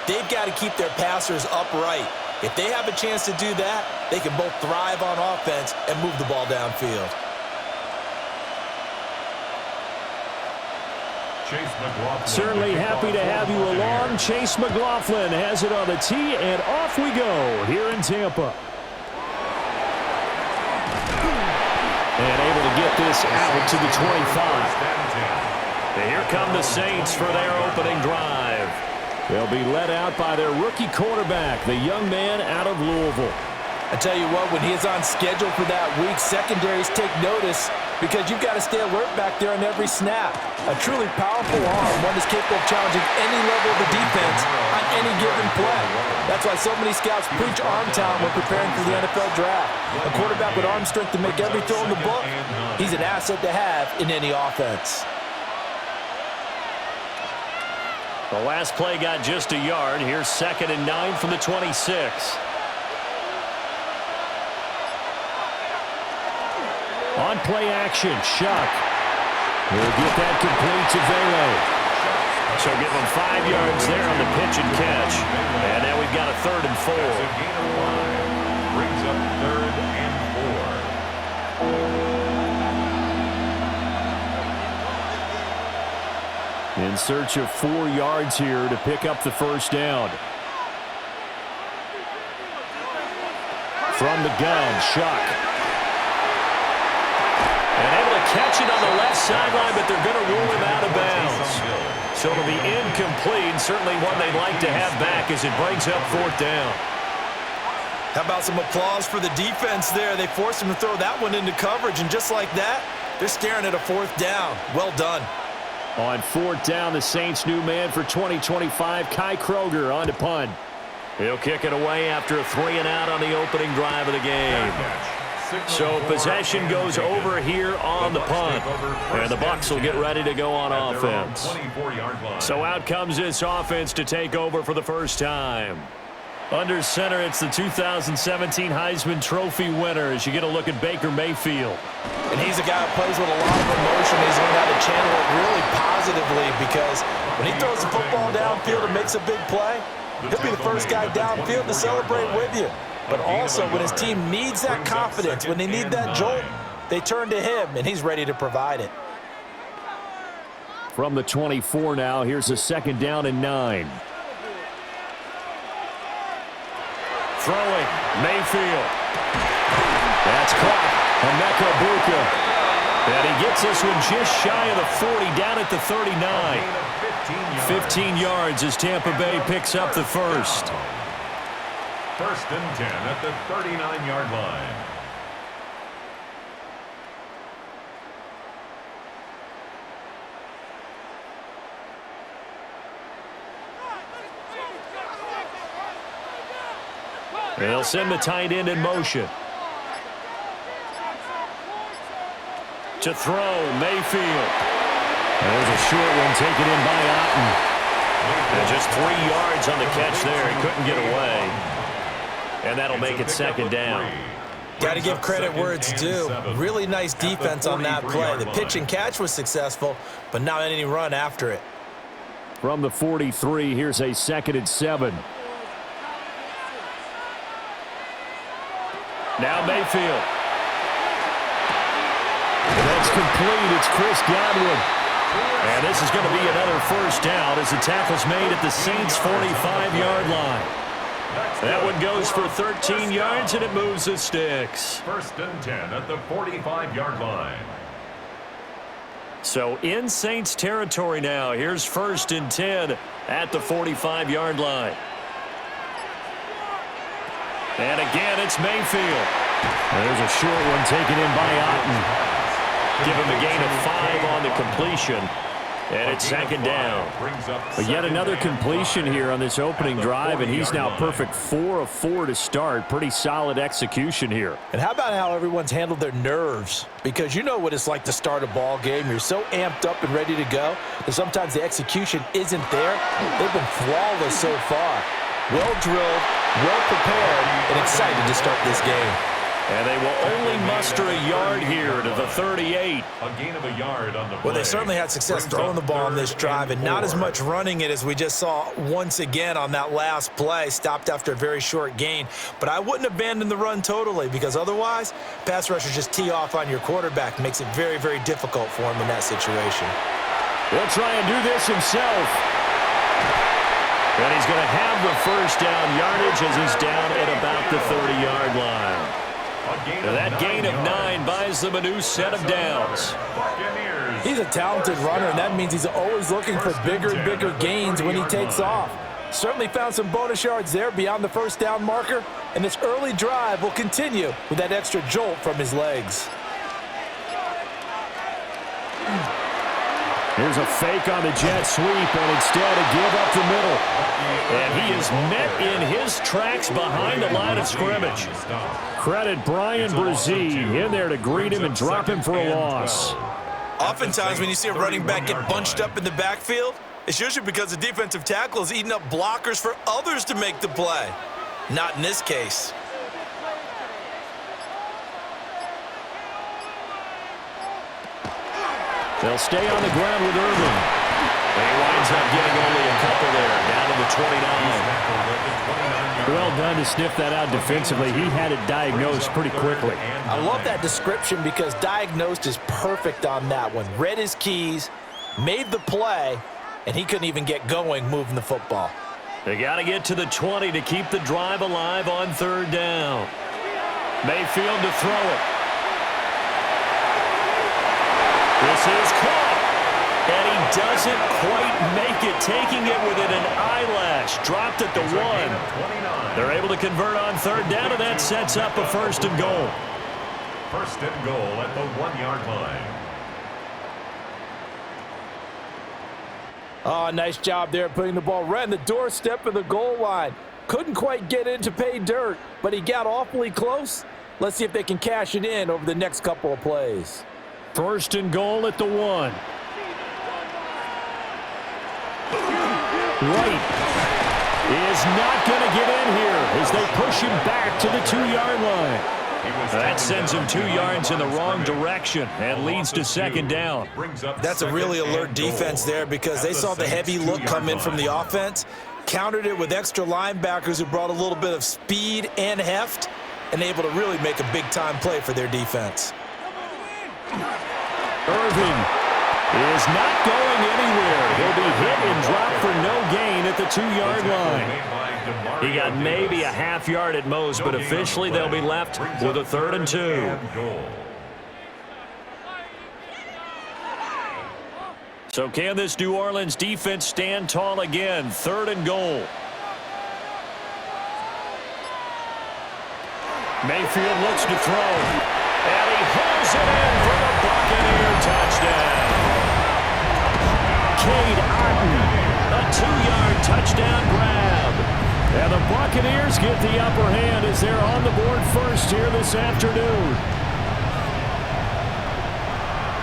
they've got to keep their passers upright. If they have a chance to do that, they can both thrive on offense and move the ball downfield. Certainly happy to have you along. Chase McLaughlin has it on the tee, and off we go here in Tampa. And able to get this out to the 25. And here come the Saints for their opening drive. They'll be led out by their rookie quarterback, the young man out of Louisville. I tell you what, when he is on schedule for that week, secondaries take notice because you've got to stay alert back there on every snap. A truly powerful arm, one that's capable of challenging any level of the defense on any given play. That's why so many scouts preach arm talent when preparing for the NFL draft. A quarterback with arm strength to make every throw in the book, he's an asset to have in any offense. The last play got just a yard. Here's 2nd and 9 from the 26. On play action, Shuck. He'll get that complete to Velo. So give him 5 yards there on the pitch and catch. And now we've got a 3rd and 4. Brings up 3rd and 4. In search of 4 yards here to pick up the first down. From the gun, Shuck. And able to catch it on the left sideline, but they're going to rule him out of bounds. So it'll be incomplete, certainly one they'd like to have back as it brings up 4th down. How about some applause for the defense there? They forced him to throw that one into coverage, and just like that, they're staring at a 4th down. Well done. On 4th down, the Saints' new man for 2025, Kai Kroger on to punt. He'll kick it away after a 3-and-out on the opening drive of the game. So possession goes over here on the punt. And the Bucs will get ready to go on offense. So out comes this offense to take over for the first time. Under center, it's the 2017 Heisman Trophy winner as you get a look at Baker Mayfield. And he's a guy who plays with a lot of emotion. He's learned how to channel it really positively because when he throws the football downfield and makes a big play, he'll be the first guy downfield to celebrate with you. But also, when his team needs that confidence, when they need that jolt, they turn to him, and he's ready to provide it. From the 24 now, here's a 2nd down and 9. Throwing, Mayfield. That's caught. Emeka Buka. And he gets this one just shy of the 40, down at the 39. 15 yards as Tampa Bay picks up the first. 1st and 10 at the 39-yard line. They'll send the tight end in motion. To throw, Mayfield. There's a short one taken in by Otten. And just 3 yards on the catch there. He couldn't get away. And that'll make it 2nd down. Got to give credit where it's due. Really nice defense on that play. The pitch and catch was successful, but not any run after it. From the 43, here's a 2nd and 7. Now Mayfield. And that's complete. It's Chris Godwin. And this is going to be another first down as the tackle's made at the Saints' 45-yard line. That one goes for 13 yards, and it moves the sticks. 1st and 10 at the 45-yard line. So in Saints territory now. Here's 1st and 10 at the 45-yard line. And again, it's Mayfield. There's a short one taken in by Otten. Give him a gain of 5 on the completion. And it's 2nd down. But yet another completion here on this opening drive, and he's now perfect 4 of 4 to start. Pretty solid execution here. And how about how everyone's handled their nerves? Because you know what it's like to start a ball game. You're so amped up and ready to go that sometimes the execution isn't there. They've been flawless so far. Well drilled, well prepared, and excited to start this game. And they will only muster a yard here to the 38. A gain of a yard on the play. Well, they certainly had success throwing the ball on this drive and not as much running it as we just saw once again on that last play. Stopped after a very short gain. But I wouldn't abandon the run totally because otherwise, pass rushers just tee off on your quarterback. Makes it very, very difficult for him in that situation. He'll try and do this himself. And he's going to have the first down yardage as he's down at about the 30-yard line. That gain of 9 buys them a new set of downs. He's a talented runner, and that means he's always looking for bigger and bigger gains when he takes off. Certainly found some bonus yards there beyond the first down marker, and this early drive will continue with that extra jolt from his legs. Here's a fake on the jet sweep, and instead a give up the middle. And he is met in his tracks behind the line of scrimmage. Credit Brian Brzee in there to greet him and drop him for a loss. Oftentimes when you see a running back get bunched up in the backfield, it's usually because the defensive tackle is eating up blockers for others to make the play. Not in this case. They'll stay on the ground with Irvin. And he winds up getting only a couple there, down to the 29. Well done to sniff that out defensively. He had it diagnosed pretty quickly. I love that description because diagnosed is perfect on that one. Read his keys, made the play, and he couldn't even get going moving the football. They got to get to the 20 to keep the drive alive on third down. Mayfield to throw it. This is caught, and he doesn't quite make it, taking it within an eyelash. Dropped at the 1. They're able to convert on third down, and that sets up a first and goal. First and goal at the 1-yard line. Oh, nice job there putting the ball right on the doorstep of the goal line. Couldn't quite get in to pay dirt, but he got awfully close. Let's see if they can cash it in over the next couple of plays. First and goal at the 1. Wright is not going to get in here as they push him back to the 2-yard line. That sends him 2 yards in the wrong direction and leads to second down. That's a really alert defense there because they saw the heavy look come in from the offense, countered it with extra linebackers who brought a little bit of speed and heft, and able to really make a big-time play for their defense. Irvin is not going anywhere. He'll be hit and dropped for no gain at the 2-yard line. He got maybe a half yard at most, but officially they'll be left with a 3rd and 2. So can this New Orleans defense stand tall again? 3rd and goal. Mayfield looks to throw, and he holds it in for the Buccaneer touchdown. Cade Otton, a 2-yard touchdown grab. And the Buccaneers get the upper hand as they're on the board first here this afternoon.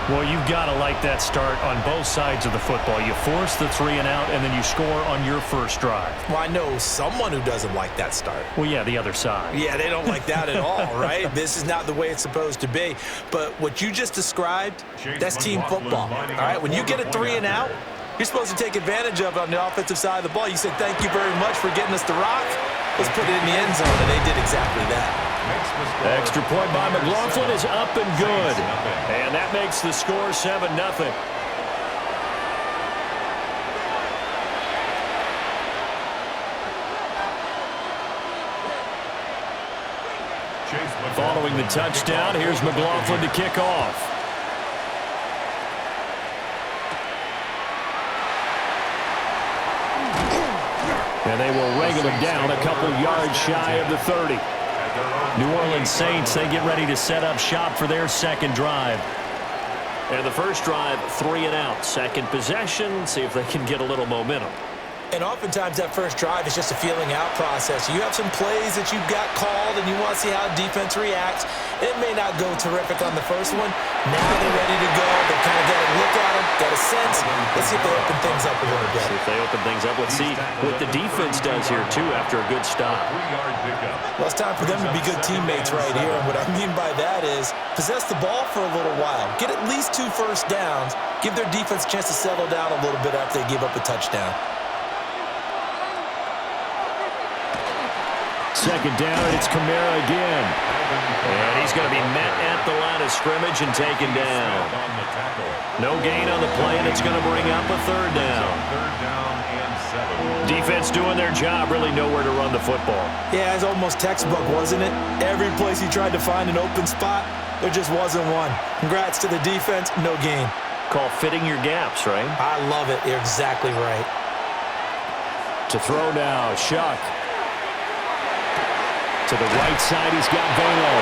Well, you've got to like that start on both sides of the football. You force the 3 and out, and then you score on your first drive. Well, I know someone who doesn't like that start. Well, yeah, the other side. Yeah, they don't like that at all, right? This is not the way it's supposed to be. But what you just described, that's team football, all right? When you get a 3 and out, you're supposed to take advantage of it on the offensive side of the ball. You said, thank you very much for getting us the rock. Let's put it in the end zone, and they did exactly that. Extra point by McLaughlin is up and good. And that makes the score 7-0. Following the touchdown, here's McLaughlin to kick off. And they will wrangle him down a couple yards shy of the 30. New Orleans Saints, they get ready to set up shop for their second drive. And the first drive, 3 and out. Second possession, see if they can get a little momentum. And oftentimes that first drive is just a feeling out process. You have some plays that you've got called and you want to see how defense reacts. It may not go terrific on the first one. Now they're ready to go. They've kind of got a look at them, got a sense. Let's see if they open things up a little bit. See if they open things up. Let's see what the defense does here, too, after a good stop. Well, it's time for them to be good teammates right here. And what I mean by that is possess the ball for a little while. Get at least 2 first downs. Give their defense a chance to settle down a little bit after they give up a touchdown. Second down, and it's Kamara again. And he's going to be met at the line of scrimmage and taken down. No gain on the play, and it's going to bring up a third down. Defense doing their job, really nowhere to run the football. Yeah, it's almost textbook, wasn't it? Every place he tried to find an open spot, there just wasn't one. Congrats to the defense, no gain. Call fitting your gaps, right? I love it. You're exactly right. To throw now, Shuck. To the right side, he's got Velo.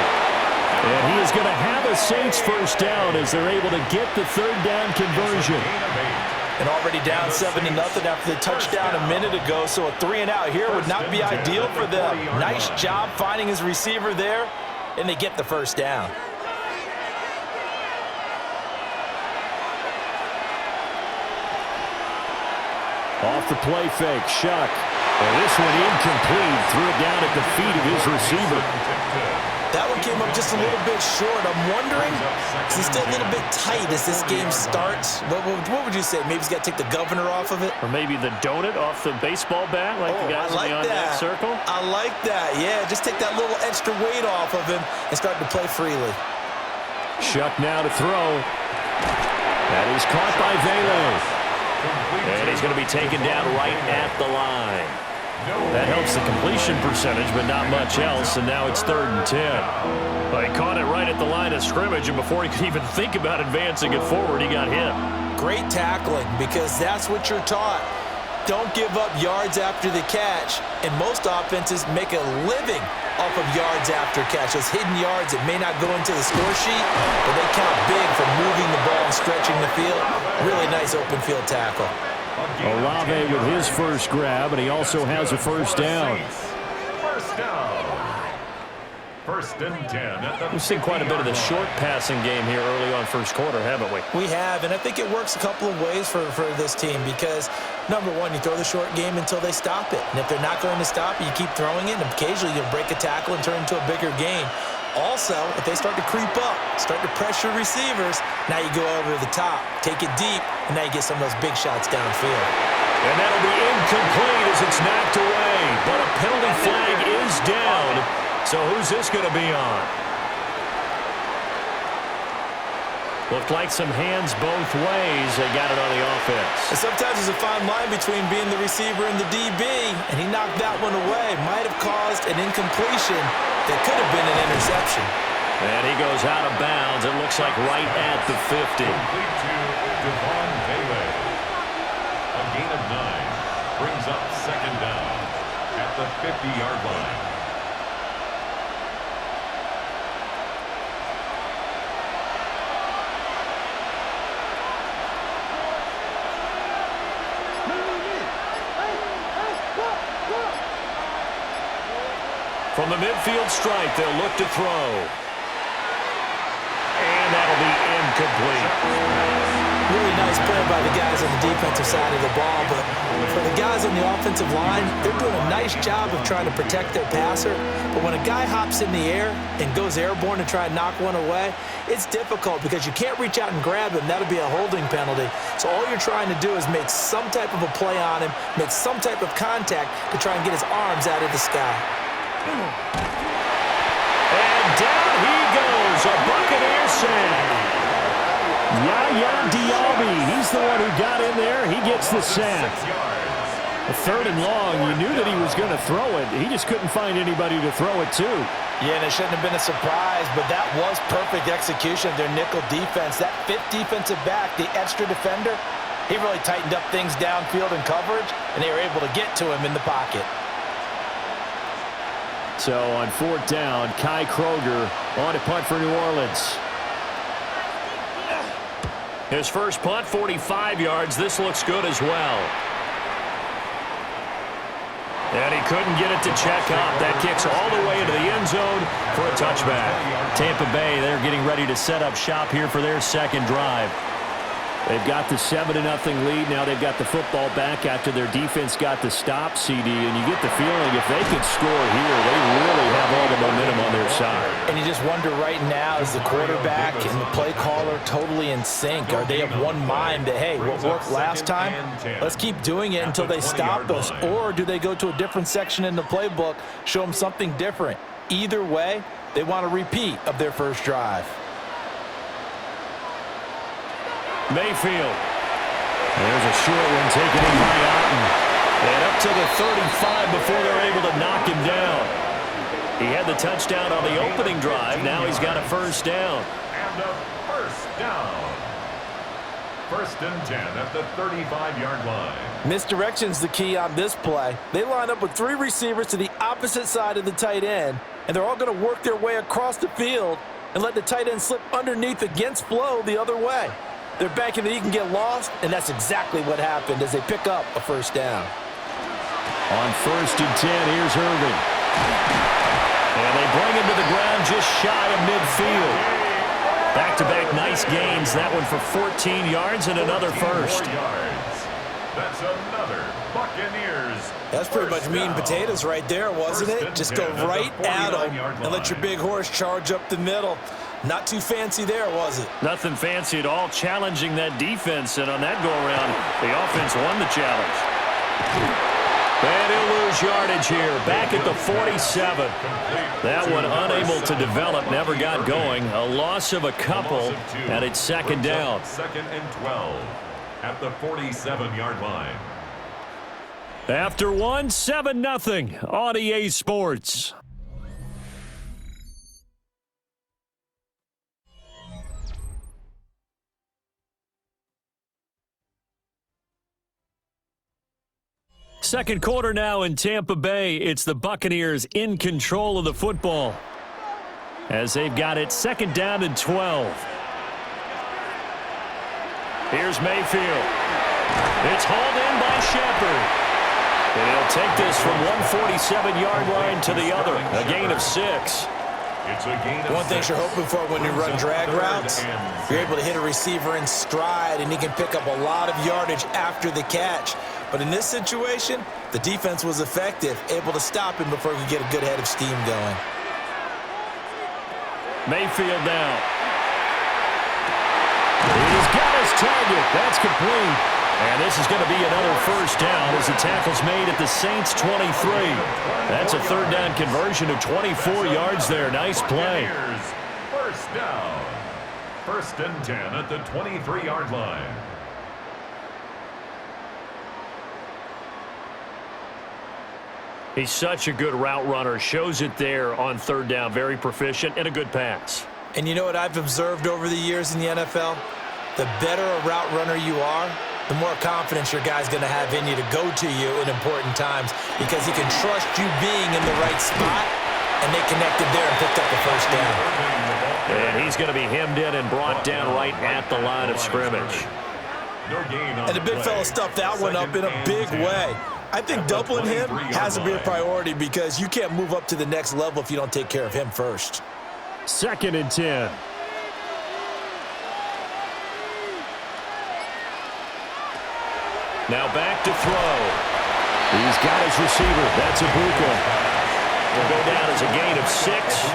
And he is going to have a Saints first down as they're able to get the third down conversion. And already down 7-0 after the touchdown a minute ago, so a 3-and-out here would not be ideal for them. Nice job finding his receiver there, and they get the first down. Off the play fake, Shuck. And this one incomplete. Threw it down at the feet of his receiver. That one came up just a little bit short. I'm wondering, is he still a little bit tight as this game starts? What would you say? Maybe he's got to take the governor off of it? Or maybe the donut off the baseball bat like the guys in the on-deck circle? I like that. Yeah, just take that little extra weight off of him and start to play freely. Shuck now to throw. That is caught by Velo. And he's going to be taken down right at the line. That helps the completion percentage, but not much else, and now it's 3rd and 10. But he caught it right at the line of scrimmage, and before he could even think about advancing it forward, he got hit. Great tackling, because that's what you're taught. Don't give up yards after the catch, and most offenses make a living off of yards after catch. Those hidden yards that may not go into the score sheet, but they count big for moving the ball and stretching the field. Really nice open field tackle. Olave with his first grab, and he also has a first down. First down. 1st and 10. We've seen quite a bit of the short passing game here early on first quarter, haven't we? We have, and I think it works a couple of ways for this team because, number one, you throw the short game until they stop it. And if they're not going to stop it, you keep throwing it, and occasionally you'll break a tackle and turn it into a bigger gain. Also, if they start to creep up, start to pressure receivers, now you go over the top, take it deep, and now you get some of those big shots downfield. And that'll be incomplete as it's knocked away. But a penalty flag is down. So who's this going to be on? Looked like some hands both ways. They got it on the offense. And sometimes there's a fine line between being the receiver and the DB, and he knocked that one away. Might have caused an incompletion that could have been an interception. And he goes out of bounds. It looks like right at the 50. Complete to Devon Bailey. A gain of 9 brings up 2nd down at the 50-yard line. From the midfield stripe, they'll look to throw. And that'll be incomplete. Really nice play by the guys on the defensive side of the ball, but for the guys on the offensive line, they're doing a nice job of trying to protect their passer. But when a guy hops in the air and goes airborne to try and knock one away, it's difficult because you can't reach out and grab him. That'll be a holding penalty. So all you're trying to do is make some type of a play on him, make some type of contact to try and get his arms out of the sky. And down he goes, a Buccaneer sack. Yaya Diaby, he's the one who got in there. He gets the sack. A 3rd and long, you knew that he was going to throw it. He just couldn't find anybody to throw it to. Yeah, and it shouldn't have been a surprise, but that was perfect execution of their nickel defense. That 5th defensive back, the extra defender, he really tightened up things downfield in coverage, and they were able to get to him in the pocket. So on 4th down, Kai Kroger on a punt for New Orleans. His first punt, 45 yards. This looks good as well. And he couldn't get it to check up. That kicks all the way into the end zone for a touchback. Tampa Bay, they're getting ready to set up shop here for their second drive. They've got the 7-0 lead. Now they've got the football back after their defense got the stop, CD. And you get the feeling if they can score here, they really have all the momentum on their side. And you just wonder right now, is the quarterback and the play caller totally in sync? Are they of one mind that, hey, what worked last time, let's keep doing it until they stop us? Or do they go to a different section in the playbook, show them something different? Either way, they want a repeat of their first drive. Mayfield. There's a short one taken in by Otten. And up to the 35 before they're able to knock him down. He had the touchdown on the opening drive. Now he's got a first down. And a first down. First and 10 at the 35-yard line. Misdirection's the key on this play. They line up with 3 receivers to the opposite side of the tight end, and they're all going to work their way across the field and let the tight end slip underneath against flow the other way. They're banking that he can get lost, and that's exactly what happened as they pick up a first down. On first and 10, here's Irving. And they bring him to the ground just shy of midfield. Back-to-back nice gains. That one for 14 yards and another first. That's another Buccaneers. That's pretty much meat and potatoes right there, wasn't it? Just go right at them and let your big horse charge up the middle. Not too fancy there, was it? Nothing fancy at all, challenging that defense. And on that go-around, the offense won the challenge. And he'll lose yardage here, back at the 47. That one unable to develop, never got going. A loss of a couple, and it's second down. Second and 12 at the 47-yard line. After one, 7-0 on EA Sports. Second quarter now in Tampa Bay. It's the Buccaneers in control of the football as they've got it second down and 12. Here's Mayfield. It's hauled in by Shepard. And he'll take this from 147-yard line to the other. A gain of 6. It's a gain of 6. One thing you're hoping for when you run drag routes, you're able to hit a receiver in stride, and he can pick up a lot of yardage after the catch. But in this situation, the defense was effective, able to stop him before he could get a good head of steam going. Mayfield now. He's got his target. That's complete. And this is going to be another first down as the tackle's made at the Saints' 23. That's a third down conversion of 24 yards there. Nice play. First down. First and 10 at the 23-yard line. He's such a good route runner. Shows it there on third down. Very proficient and a good pass. And you know what I've observed over the years in the NFL? The better a route runner you are, the more confidence your guy's going to have in you to go to you in important times because he can trust you being in the right spot, and they connected there and picked up the first down. And he's going to be hemmed in and brought down right at the line of scrimmage. And the big fella stuffed that one up in a big way. I think doubling him has to be a priority because you can't move up to the next level if you don't take care of him first. Second and 10. Now back to throw. He's got his receiver. That's Ibuka. Will go down as a gain of 6.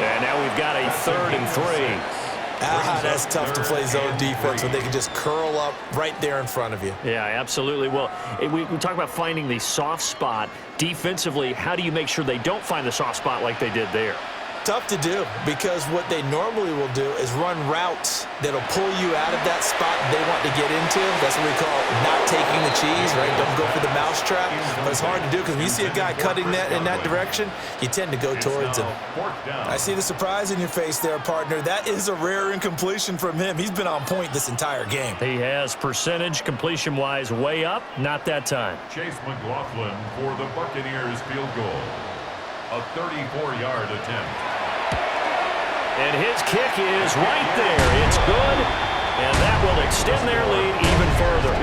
And now we've got a third and 3. That's tough to play zone defense when they can just curl up right there in front of you. Yeah, absolutely. Well, we talk about finding the soft spot. Defensively, how do you make sure they don't find the soft spot like they did there? Tough to do because what they normally will do is run routes that'll pull you out of that spot they want to get into. That's what we call not taking the cheese, right? Don't go for the mousetrap. But it's hard to do because when you see a guy cutting that in that direction, you tend to go towards him. I see the surprise in your face there, partner. That is a rare incompletion from him. He's been on point this entire game. He has percentage completion-wise way up. Not that time. Chase McLaughlin for the Buccaneers field goal. A 34-yard attempt. And his kick is right there. It's good, and that will extend their lead even further.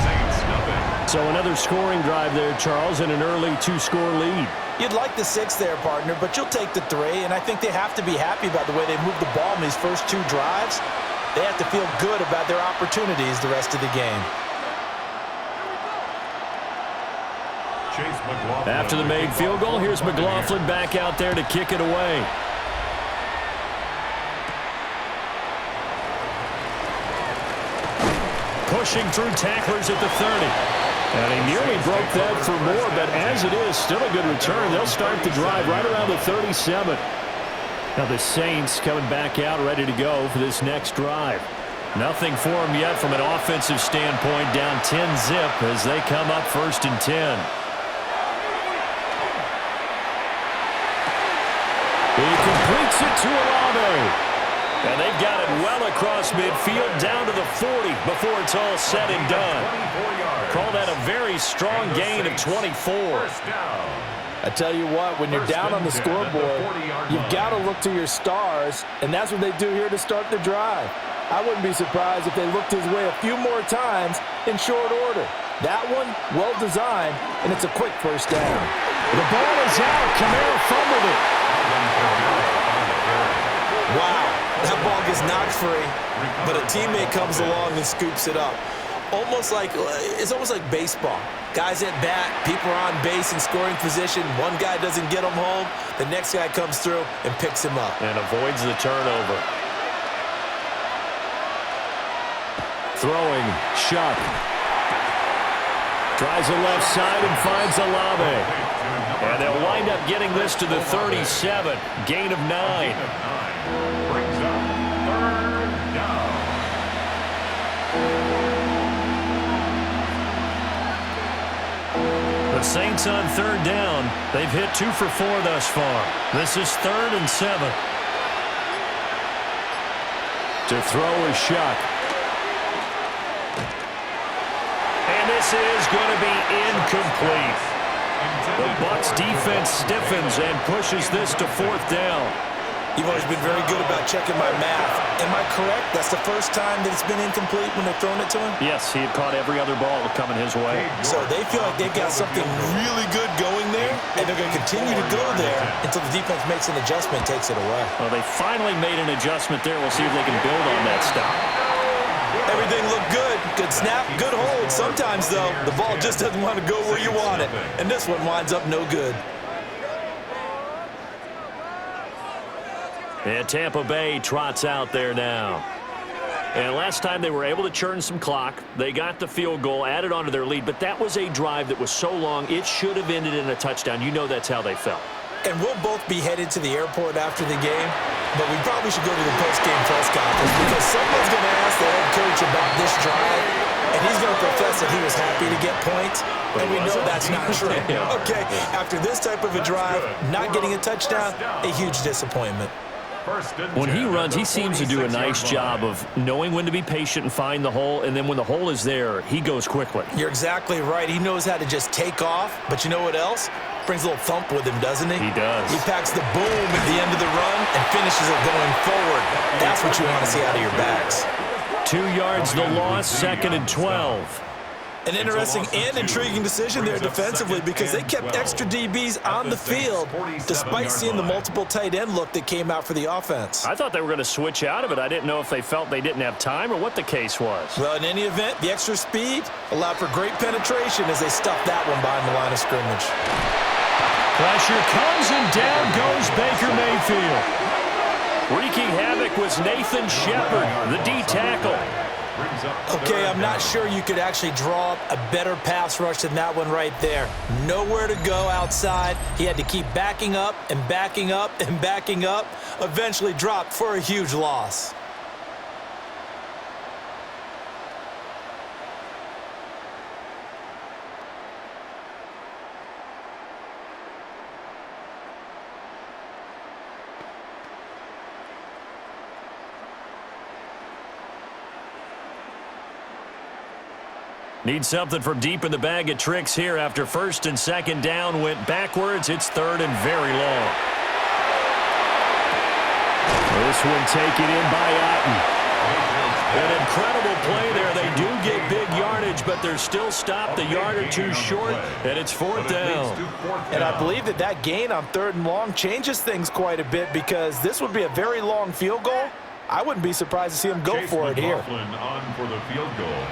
Saints nothing. So another scoring drive there, Charles, and an early 2-score lead. You'd like the 6 there, partner, but you'll take the 3, and I think they have to be happy about the way they moved the ball in these first 2 drives. They have to feel good about their opportunities the rest of the game. After the made field goal, here's McLaughlin back out there to kick it away. Pushing through tacklers at the 30. And he nearly broke that for more, but as it is, still a good return. They'll start the drive right around the 37. Now the Saints coming back out ready to go for this next drive. Nothing for them yet from an offensive standpoint, down 10-zip as they come up 1st and 10. He completes it to Olave. And they've got it well across midfield, down to the 40 before it's all said and done. Call that a very strong gain of 24. I tell you what, when you're down on the scoreboard, you've got to look to your stars, and that's what they do here to start the drive. I wouldn't be surprised if they looked his way a few more times in short order. That one, well designed, and it's a quick first down. The ball is out. Kamara fumbled it. Wow, that ball gets knocked free, but a teammate comes along and scoops it up. It's almost like baseball. Guys at bat, people are on base in scoring position. One guy doesn't get him home. The next guy comes through and picks him up. And avoids the turnover. Throwing, Shuck. Tries the left side and finds Olave. And they'll wind up getting this to the 37. Gain of 9. Brings up 3rd down. The Saints on 3rd down. They've hit 2 for 4 thus far. This is 3rd and 7. To throw is Shuck. And this is going to be incomplete. The Bucs defense stiffens and pushes this to 4th down. You've always been very good about checking my math. Am I correct? That's the first time that it's been incomplete when they're throwing it to him? Yes, he had caught every other ball coming his way. So they feel like they've got something really good going there, and they're going to continue to go there until the defense makes an adjustment, takes it away. Well, they finally made an adjustment there. We'll see if they can build on that stop. Everything looked good. Good snap, good hold. Sometimes, though, the ball just doesn't want to go where you want it. And this one winds up no good. And Tampa Bay trots out there now. And last time they were able to churn some clock. They got the field goal, added on to their lead. But that was a drive that was so long, it should have ended in a touchdown. You know that's how they felt. And we'll both be headed to the airport after the game, but we probably should go to the post-game press conference because someone's going to ask the head coach about this drive, and he's going to profess that he was happy to get points, and we know that's not true. Okay, after this type of a drive, not getting a touchdown, a huge disappointment. When he runs, he seems to do a nice job of knowing when to be patient and find the hole, and then when the hole is there, he goes quickly. You're exactly right. He knows how to just take off, but you know what else? Brings a little thump with him, doesn't he? He does. He packs the boom at the end of the run and finishes it going forward. That's what you want to see out of your backs. 2 yards the loss, 2nd and 12. An interesting and intriguing decision there defensively because they kept extra DBs on the field despite seeing the multiple tight end look that came out for the offense. I thought they were going to switch out of it. I didn't know if they felt they didn't have time or what the case was. Well, in any event, the extra speed allowed for great penetration as they stuffed that one behind the line of scrimmage. Pressure comes and down goes Baker Mayfield. Wreaking havoc was Nathan Shepard, the D tackle. Okay, I'm not sure you could actually draw up a better pass rush than that one right there. Nowhere to go outside. He had to keep backing up and backing up and backing up. Eventually dropped for a huge loss. Need something from deep in the bag of tricks here after 1st and 2nd down went backwards. It's 3rd and very long. This one taken in by Otten. An incredible play there. They do get big yardage yardage, but they're still stopped a yard or two short, and it's fourth down. And I believe that gain on 3rd and long changes things quite a bit, because this would be a very long field goal. I wouldn't be surprised to see him go for it here. On for the field goal.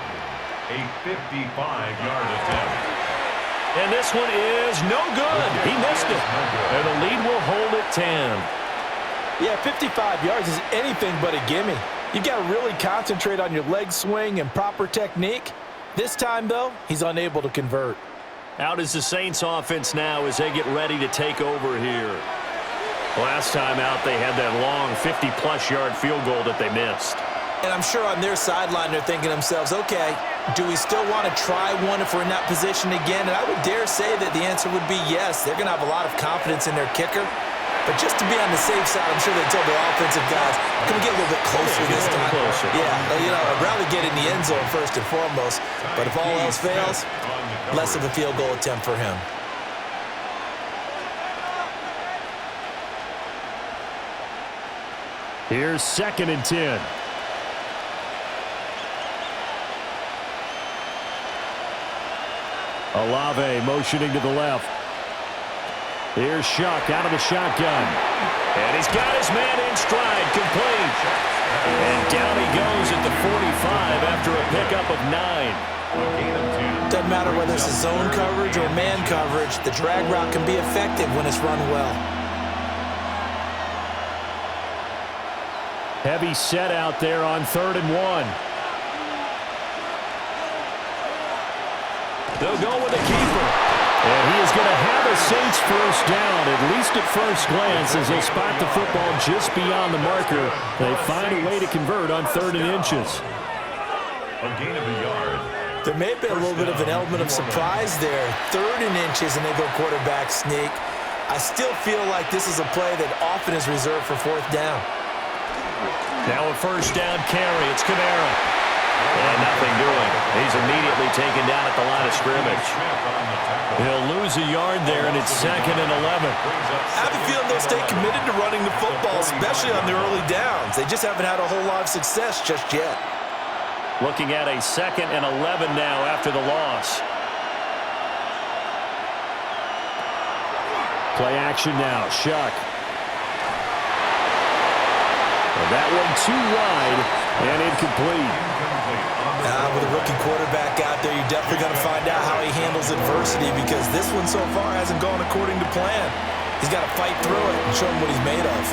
A 55-yard attempt. And this one is no good. He missed it. And the lead will hold at 10. Yeah, 55 yards is anything but a gimme. You've got to really concentrate on your leg swing and proper technique. This time, though, he's unable to convert. Out is the Saints offense now as they get ready to take over here. Last time out, they had that long 50-plus yard field goal that they missed. And I'm sure on their sideline they're thinking to themselves, okay, do we still want to try one if we're in that position again? And I would dare say that the answer would be yes. They're going to have a lot of confidence in their kicker. But just to be on the safe side, I'm sure they told their offensive guys, can we get a little bit closer this time? Closer. Yeah, I'd rather get in the end zone first and foremost. But if all else fails, less of a field goal attempt for him. Here's 2nd and 10. Olave motioning to the left. Here's Shuck out of the shotgun. And he's got his man in stride, complete. And down he goes at the 45 after a pickup of 9. Doesn't matter whether it's a zone coverage or man coverage, the drag route can be effective when it's run well. Heavy set out there on 3rd and 1. They'll go with the keeper. And he is going to have a Saints first down, at least at first glance, as they'll spot the football just beyond the marker. They find a way to convert on 3rd and inches. A gain of a yard. There may have been a little bit of an element of surprise there. 3rd and inches, and they go quarterback sneak. I still feel like this is a play that often is reserved for 4th down. Now a first down carry. It's Kamara. And nothing doing. He's immediately taken down at the line of scrimmage. He'll lose a yard there, and it's 2nd and 11. I have a feeling they'll stay committed to running the football, especially on the early downs. They just haven't had a whole lot of success just yet. Looking at a 2nd and 11 now after the loss. Play action now. Shuck. And that one too wide and incomplete. With a rookie quarterback out there, you're definitely going to find out how he handles adversity, because this one so far hasn't gone according to plan. He's got to fight through it and show him what he's made of.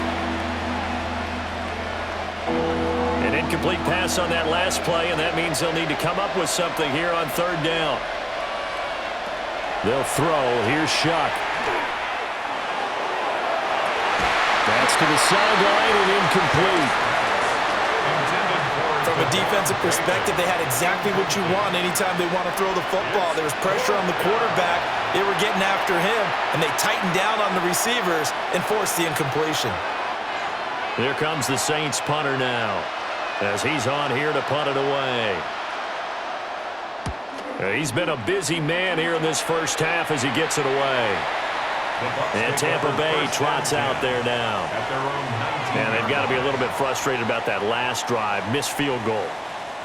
An incomplete pass on that last play, and that means they'll need to come up with something here on 3rd down. They'll throw. Here's Shuck. That's to the sideline and incomplete. From a defensive perspective, they had exactly what you want anytime they want to throw the football. There was pressure on the quarterback. They were getting after him, and they tightened down on the receivers and forced the incompletion. Here comes the Saints punter now, as he's on here to punt it away. He's been a busy man here in this first half as he gets it away. And Tampa Bay trots out there now. And they've got to be a little bit frustrated about that last drive, missed field goal.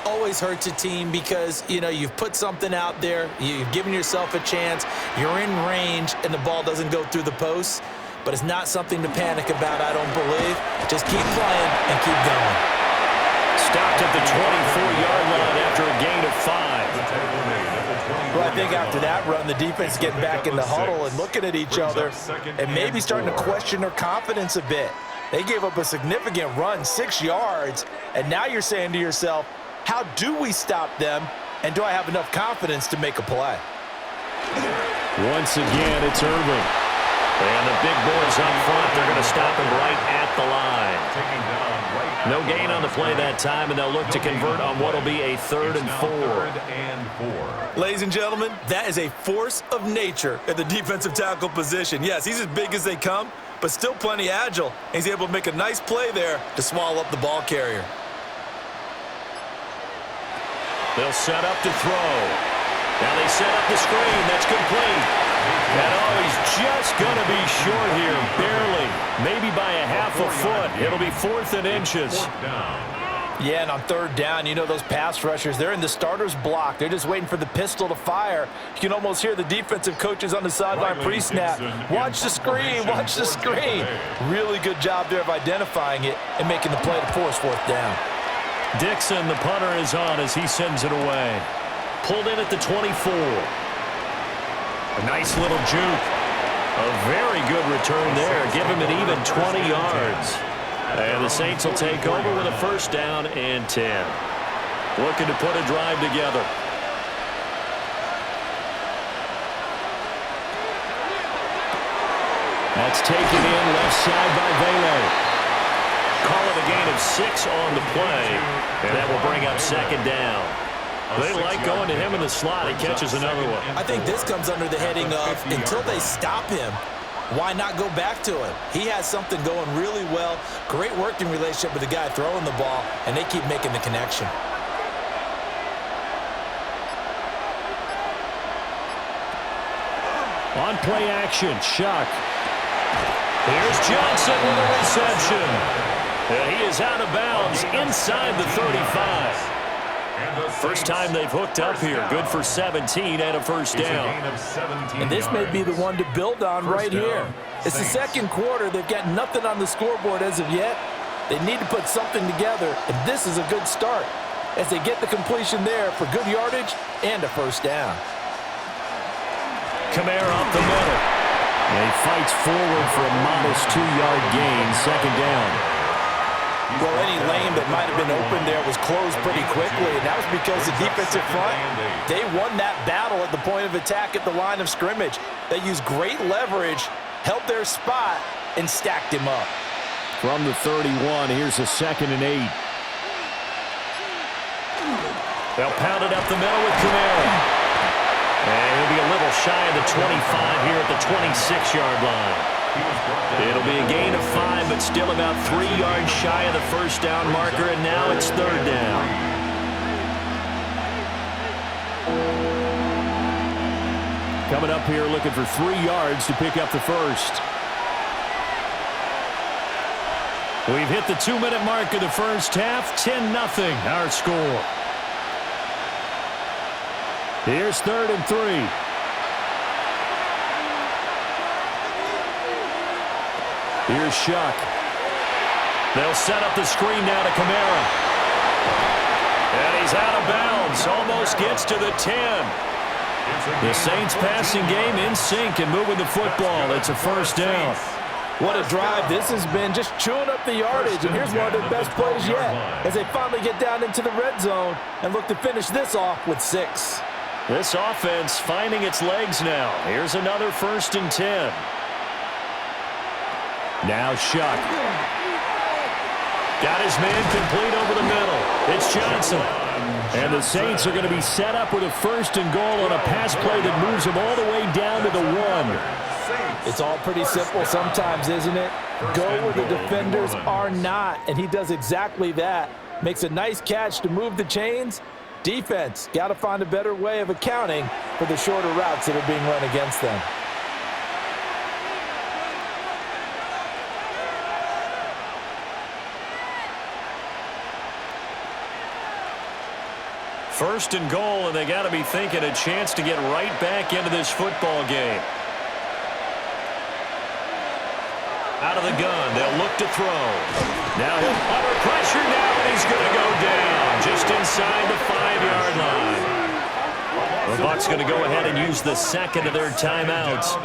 Always hurts a team because, you've put something out there, you've given yourself a chance, you're in range, and the ball doesn't go through the posts. But it's not something to panic about, I don't believe. Just keep playing and keep going. Stopped at the 24-yard line after a gain of 5. Well, I think after that run, the defense is getting back in the huddle and looking at each other and maybe starting to question their confidence a bit. They gave up a significant run, 6 yards, and now you're saying to yourself, how do we stop them, and do I have enough confidence to make a play? Once again, it's Irvin. And the big boys up front, they're going to stop him right at the line. No gain on the play that time, and they'll look to convert on what will be a 3rd and 4. Ladies and gentlemen, that is a force of nature at the defensive tackle position. Yes, he's as big as they come, but still plenty agile. He's able to make a nice play there to swallow up the ball carrier. They'll set up to throw. Now they set up the screen. That's complete. And he's just going to be short here, barely. Maybe by a half a foot. It'll be 4th and inches. Yeah, and on third down, you know those pass rushers, they're in the starter's block. They're just waiting for the pistol to fire. You can almost hear the defensive coaches on the sideline pre-snap. Watch the screen, watch the screen. Really good job there of identifying it and making the play to force fourth down. Dixon, the punter, is on as he sends it away. Pulled in at the 24. A nice little juke. A very good return there. Give him an even 20 yards. And the Saints will take over with a first down and 10. Looking to put a drive together. That's taken in left side by Vele. Call it a gain of 6 on the play. And that will bring up second down. They like going to him in the slot. He catches another one. I think this comes under the heading of until they stop him, why not go back to him? He has something going really well. Great working relationship with the guy throwing the ball, and they keep making the connection. On play action, Shuck. Here's Johnson with a reception. And he is out of bounds inside the 35. First time they've hooked up here. Good for 17 and a first down. And this may be the one to build on right here. It's the second quarter. They've got nothing on the scoreboard as of yet. They need to put something together, and this is a good start as they get the completion there for good yardage and a first down. Kamara up the middle. And he fights forward for a modest 2-yard gain, second down. Well, any lane that might have been open there was closed pretty quickly, and that was because the defensive front, they won that battle at the point of attack at the line of scrimmage. They used great leverage, held their spot, and stacked him up. From the 31, here's a 2nd and 8. They'll pound it up the middle with Kamara. And he'll be a little shy of the 25 here at the 26-yard line. It'll be a gain of 5, but still about 3 yards shy of the first down marker, and now it's third down. Coming up here looking for 3 yards to pick up the first. We've hit the 2-minute mark of the first half. 10-0 our score. Here's 3rd and 3. Here's Shuck. They'll set up the screen now to Kamara. And he's out of bounds. Almost gets to the 10. The Saints passing game in sync and moving the football. It's a first down. What a drive this has been, just chewing up the yardage. And here's one of their best plays yet as they finally get down into the red zone and look to finish this off with 6. This offense finding its legs now. Here's another 1st and 10. Now Shuck. Got his man complete over the middle. It's Johnson. And the Saints are going to be set up with a 1st and goal on a pass play that moves them all the way down to the 1. It's all pretty simple sometimes, isn't it? Go where the defenders are not, and he does exactly that. Makes a nice catch to move the chains. Defense, got to find a better way of accounting for the shorter routes that are being run against them. First and goal, and they got to be thinking a chance to get right back into this football game. Out of the gun, they'll look to throw. Now he'll under pressure now, and he's going to go down just inside the 5-yard line. The Bucs going to go ahead and use the second of their timeouts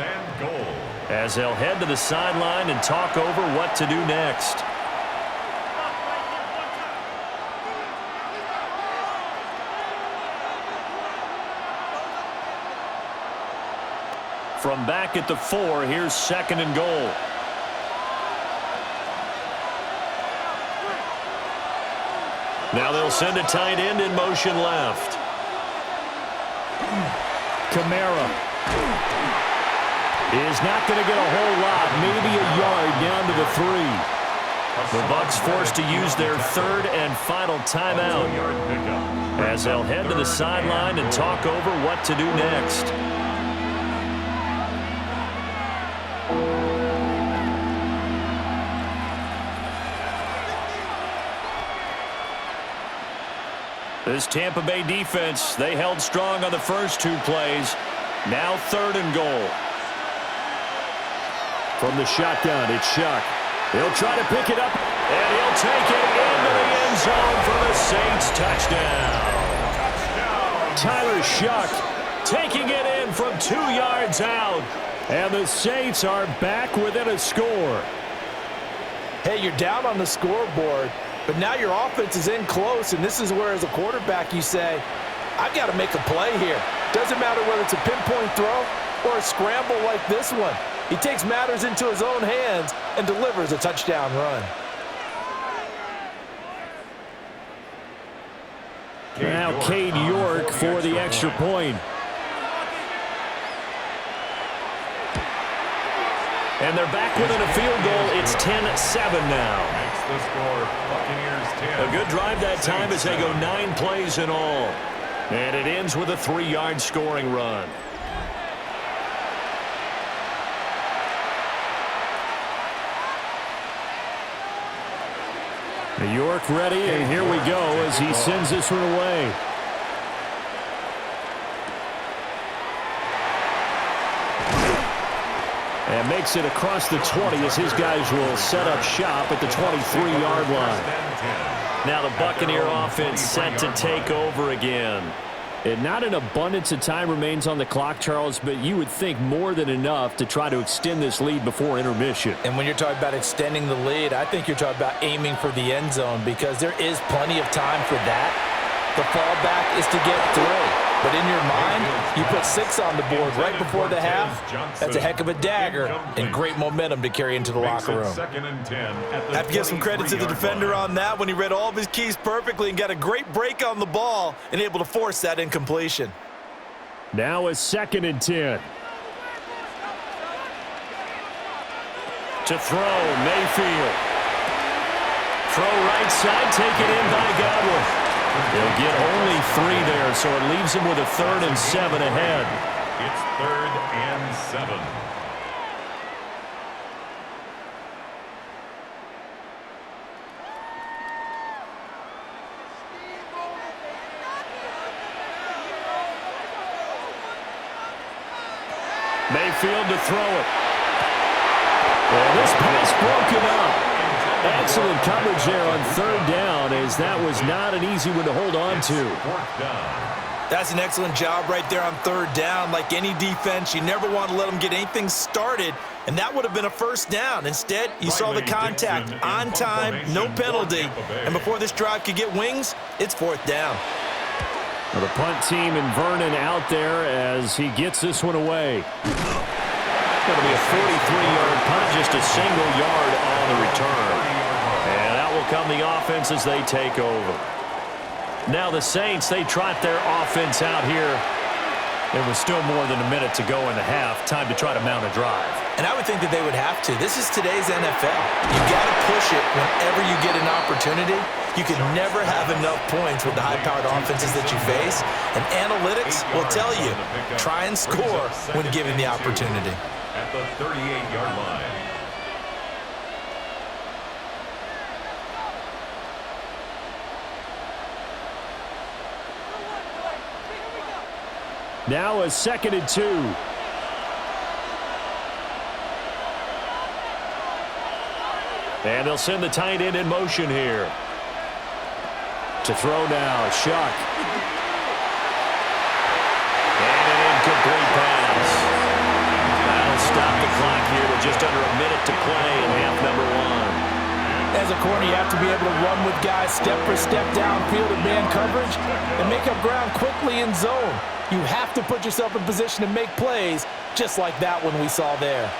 as they'll head to the sideline and talk over what to do next. From back at the 4, here's 2nd and goal. Now they'll send a tight end in motion left. Kamara is not going to get a whole lot, maybe a yard down to the 3. The Bucs forced to use their 3rd and final timeout as they'll head to the sideline and talk over what to do next. This Tampa Bay defense, they held strong on the first 2 plays. Now 3rd and goal. From the shotgun, it's Shuck. He'll try to pick it up, and he'll take it into the end zone for the Saints touchdown. Tyler Shuck taking it in from 2 yards out. And the Saints are back within a score. Hey, you're down on the scoreboard, but now your offense is in close, and this is where, as a quarterback, you say, I've got to make a play here. Doesn't matter whether it's a pinpoint throw or a scramble like this one. He takes matters into his own hands and delivers a touchdown run. Now Cade York for the extra point. And they're back within a field goal. It's 10-7 now. Makes the score Buccaneers 10. A good drive that time as they go 9 plays in all. And it ends with a 3-yard scoring run. York ready, and here we go as he sends this one away. And makes it across the 20 as his guys will set up shop at the 23-yard line. Now the Buccaneer offense set to take over again. And not an abundance of time remains on the clock, Charles, but you would think more than enough to try to extend this lead before intermission. And when you're talking about extending the lead, I think you're talking about aiming for the end zone because there is plenty of time for that. The fallback is to get 3. But in your mind, you put 6 on the board right before the half. That's a heck of a dagger and great momentum to carry into the locker room. I have to give some credit to the defender on that when he read all of his keys perfectly and got a great break on the ball and able to force that incompletion. Now a 2nd and 10. To throw, Mayfield. Throw right side, taken in by Godwin. They'll get only 3 there, so it leaves him with a 3rd and 7 ahead. It's 3rd and 7. Mayfield to throw it. And this pass broken up. Excellent coverage there on 3rd down, as that was not an easy one to hold on to. That's an excellent job right there on 3rd down. Like any defense, you never want to let them get anything started, and that would have been a 1st down. Instead, you saw the contact on time, no penalty, and before this drive could get wings, it's 4th down. Well, the punt team and Vernon out there as he gets this one away. Going to be a 43-yard punt, just a single yard on the return. And that will come the offense as they take over. Now the Saints, they trot their offense out here. There was still more than a minute to go in the half. Time to try to mount a drive. And I would think that they would have to. This is today's NFL. You got to push it whenever you get an opportunity. You can never have enough points with the high-powered offenses that you face. And analytics will tell you, try and score when given the opportunity. At the 38-yard line. Now a 2nd and 2. And they'll send the tight end in motion here. To throw now, Shuck. And an incomplete pass. That'll stop the clock here with just under a minute to play in half number 1. As a corner, you have to be able to run with guys step for step downfield in man coverage and make up ground quickly in zone. You have to put yourself in position to make plays just like that one we saw there.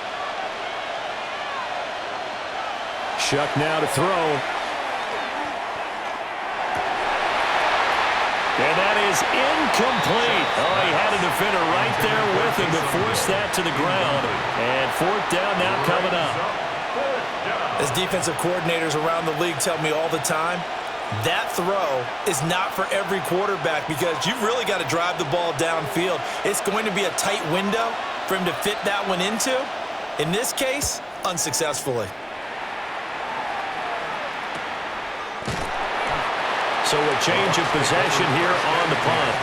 Shuck now to throw. And that is incomplete. Oh, he had a defender right there with him to force that to the ground. And 4th down now coming up. As defensive coordinators around the league tell me all the time, that throw is not for every quarterback because you've really got to drive the ball downfield. It's going to be a tight window for him to fit that one into. In this case, unsuccessfully. So a change of possession here on the punt.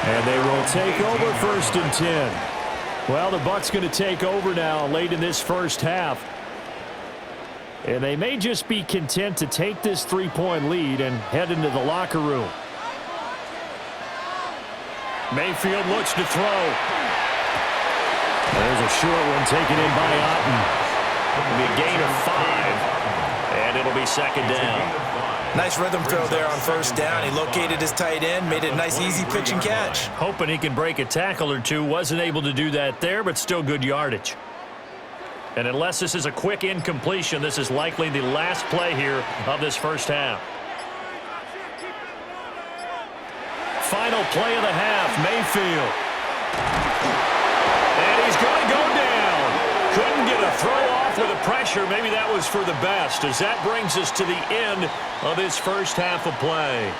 And they will take over 1st and 10. Well, the Bucs going to take over now late in this first half. And they may just be content to take this 3-point lead and head into the locker room. Mayfield looks to throw. There's a short one taken in by Otten. It'll be a gain of 5, and it'll be 2nd down. Nice rhythm throw there on 1st down. He located his tight end, made it a nice, easy pitch and catch. Hoping he can break a tackle or two. Wasn't able to do that there, but still good yardage. And unless this is a quick incompletion, this is likely the last play here of this first half. Final play of the half, Mayfield. And he's going to go down. Couldn't get a throw off with the pressure. Maybe that was for the best, as that brings us to the end of this first half of play.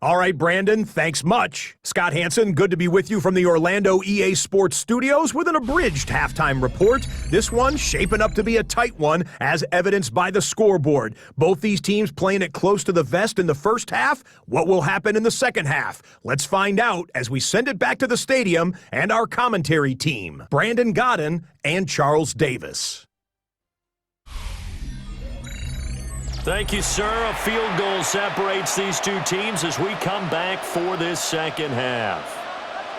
All right, Brandon, thanks much. Scott Hansen, good to be with you from the Orlando EA Sports Studios with an abridged halftime report. This one shaping up to be a tight one, as evidenced by the scoreboard. Both these teams playing it close to the vest in the first half. What will happen in the second half? Let's find out as we send it back to the stadium and our commentary team, Brandon Godden and Charles Davis. Thank you, sir. A field goal separates these two teams as we come back for this second half.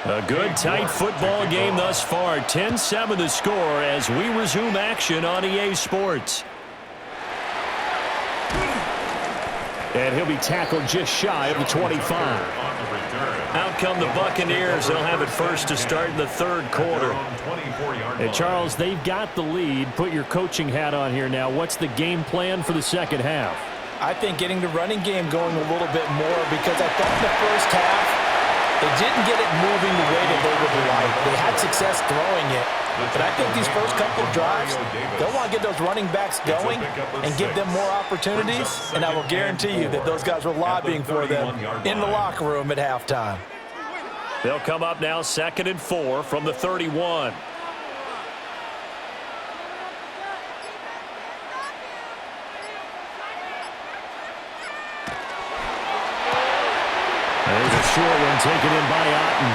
A good, tight football game thus far. 10-7 the score as we resume action on EA Sports. And he'll be tackled just shy of the 25. Out come the Buccaneers. They'll have it first to start in the 3rd quarter. And Charles, they've got the lead. Put your coaching hat on here now. What's the game plan for the second half? I think getting the running game going a little bit more, because I thought in the first half they didn't get it moving the way that they would like. They had success throwing it, but I think these first couple of drives, they'll want to get those running backs going and give them more opportunities, and I will guarantee you that those guys were lobbying for them in the locker room at halftime. They'll come up now 2nd and 4 from the 31. There's a short one taken in by Otten.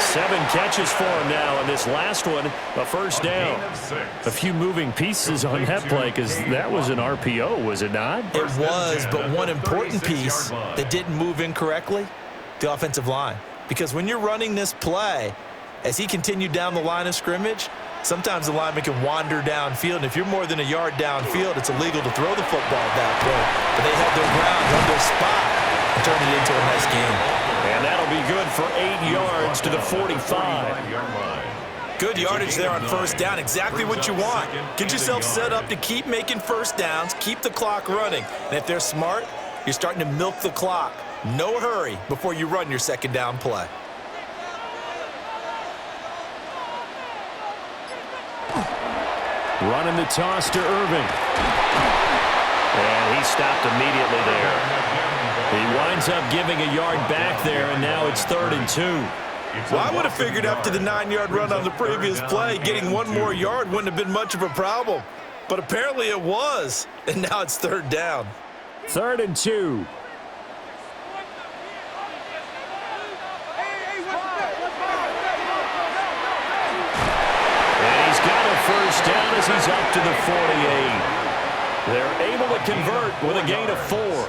7 catches for him now, and this last one, a first down. A few moving pieces on that play, because that was an RPO, was it not? It was, but one important piece that didn't move incorrectly, the offensive line. Because when you're running this play, as he continued down the line of scrimmage, sometimes the lineman can wander downfield, and if you're more than a yard downfield, it's illegal to throw the football at that point. But they held their ground, held their spot, and turned it into a nice game. And that'll be good for 8 yards to the 45. Good yardage there on first down. Exactly what you want. Get yourself set up to keep making first downs, keep the clock running. And if they're smart, you're starting to milk the clock. No hurry before you run your second down play. Running the toss to Irving. And he stopped immediately there. He winds up giving a yard back there, and now it's 3rd and 2. Well, I would have figured after the 9-yard run on the previous play, getting one more yard wouldn't have been much of a problem. But apparently it was, and now it's 3rd down. 3rd and 2. And he's got a first down as he's up to the 48. They're able to convert with a gain of 4.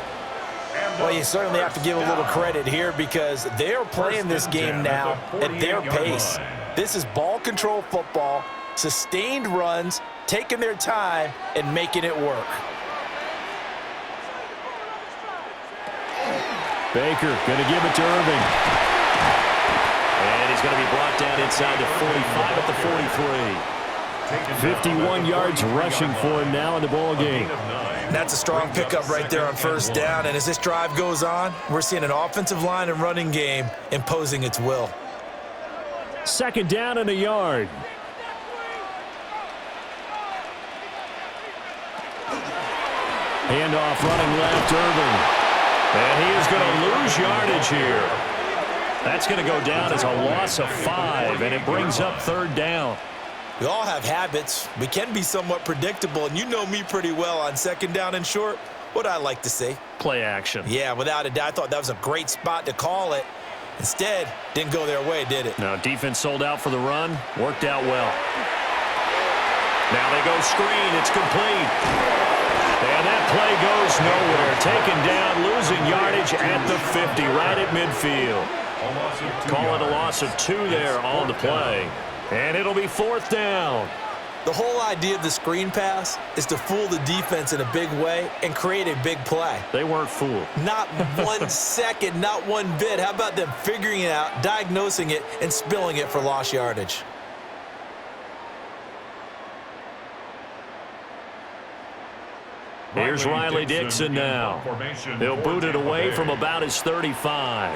Well, you certainly have to give a little credit here, because they are playing this game now at their pace. This is ball control football, sustained runs, taking their time, and making it work. Baker going to give it to Irving. And he's going to be brought down inside the 45 at the 43. 51 yards rushing for him now in the ball game. That's a strong pickup right there on first down. And as this drive goes on, we're seeing an offensive line and running game imposing its will. 2nd down and a yard. Handoff running left, Irving. And he is going to lose yardage here. That's going to go down as a loss of 5, and it brings up 3rd down. We all have habits. We can be somewhat predictable, and you know me pretty well on second down and short. What I like to say? Play action. Yeah, without a doubt, I thought that was a great spot to call it. Instead, didn't go their way, did it? Now, defense sold out for the run. Worked out well. Now they go screen. It's complete. And that play goes nowhere. Taken down, losing yardage at the 50, right at midfield. Call it a loss of 2 there on the play. And it'll be 4th down. The whole idea of the screen pass is to fool the defense in a big way and create a big play. They weren't fooled. Not 1 second, not one bit. How about them figuring it out, diagnosing it, and spilling it for lost yardage? Here's Riley Dixon now. He'll boot it away from about his 35.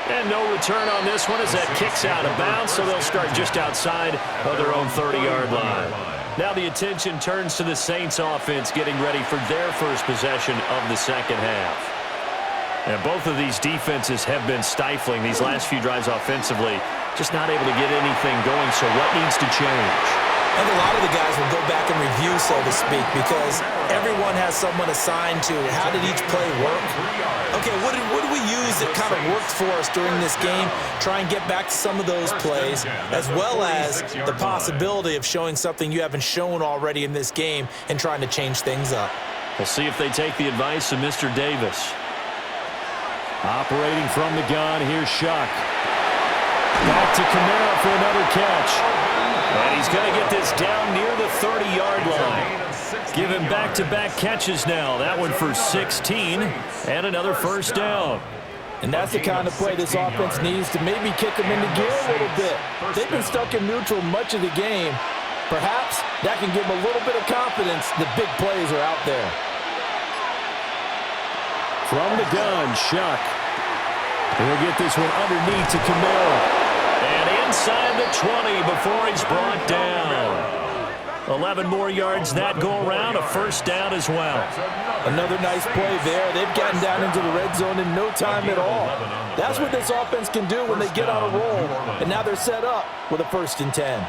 And no return on this one as that kicks out of bounds, so they'll start just outside of their own 30-yard line. Now the attention turns to the Saints offense getting ready for their first possession of the second half. And both of these defenses have been stifling these last few drives offensively, just not able to get anything going, so what needs to change? I think a lot of the guys will go back and review, so to speak, because everyone has someone assigned to how did each play work. Okay, what did we use that kind of worked for us during this game? Try and get back to some of those plays, as well as the possibility of showing something you haven't shown already in this game and trying to change things up. We'll see if they take the advice of Mr. Davis. Operating from the gun, here's Shuck. Back to Kamara for another catch. And he's going to get this down near the 30-yard line. Give him back-to-back catches now. That one for 16 and another first down. And that's the kind of play this offense needs to maybe kick them into gear a little bit. They've been stuck in neutral much of the game. Perhaps that can give them a little bit of confidence the big plays are out there. From the gun, Shuck. He'll get this one underneath to Kamara. And inside the 20 before he's brought down. 11 more yards that go around, a first down as well. Another nice play there. They've gotten down into the red zone in no time at all. That's what this offense can do when they get on a roll. And now they're set up with a 1st and 10.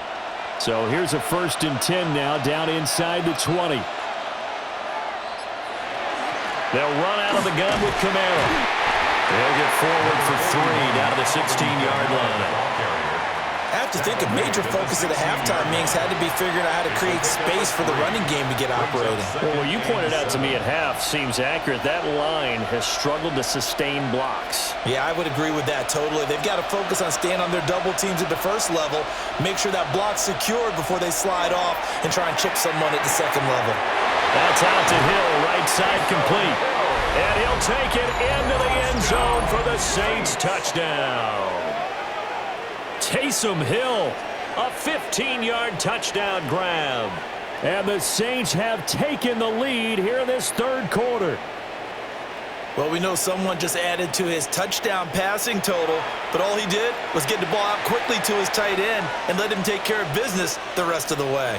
So here's a 1st and 10 now, down inside the 20. They'll run out of the gun with Kamara. They'll get forward for 3 down to the 16-yard line. I have to think a major focus of the halftime meetings had to be figuring out how to create space for the running game to get operating. Well, what you pointed out to me at half seems accurate. That line has struggled to sustain blocks. Yeah, I would agree with that totally. They've got to focus on staying on their double teams at the first level, make sure that block's secured before they slide off and try and chip someone at the second level. That's out to Hill, right side complete. And he'll take it into the end zone for the Saints touchdown. Taysom Hill, a 15-yard touchdown grab. And the Saints have taken the lead here in this 3rd quarter. Well, we know someone just added to his touchdown passing total, but all he did was get the ball out quickly to his tight end and let him take care of business the rest of the way.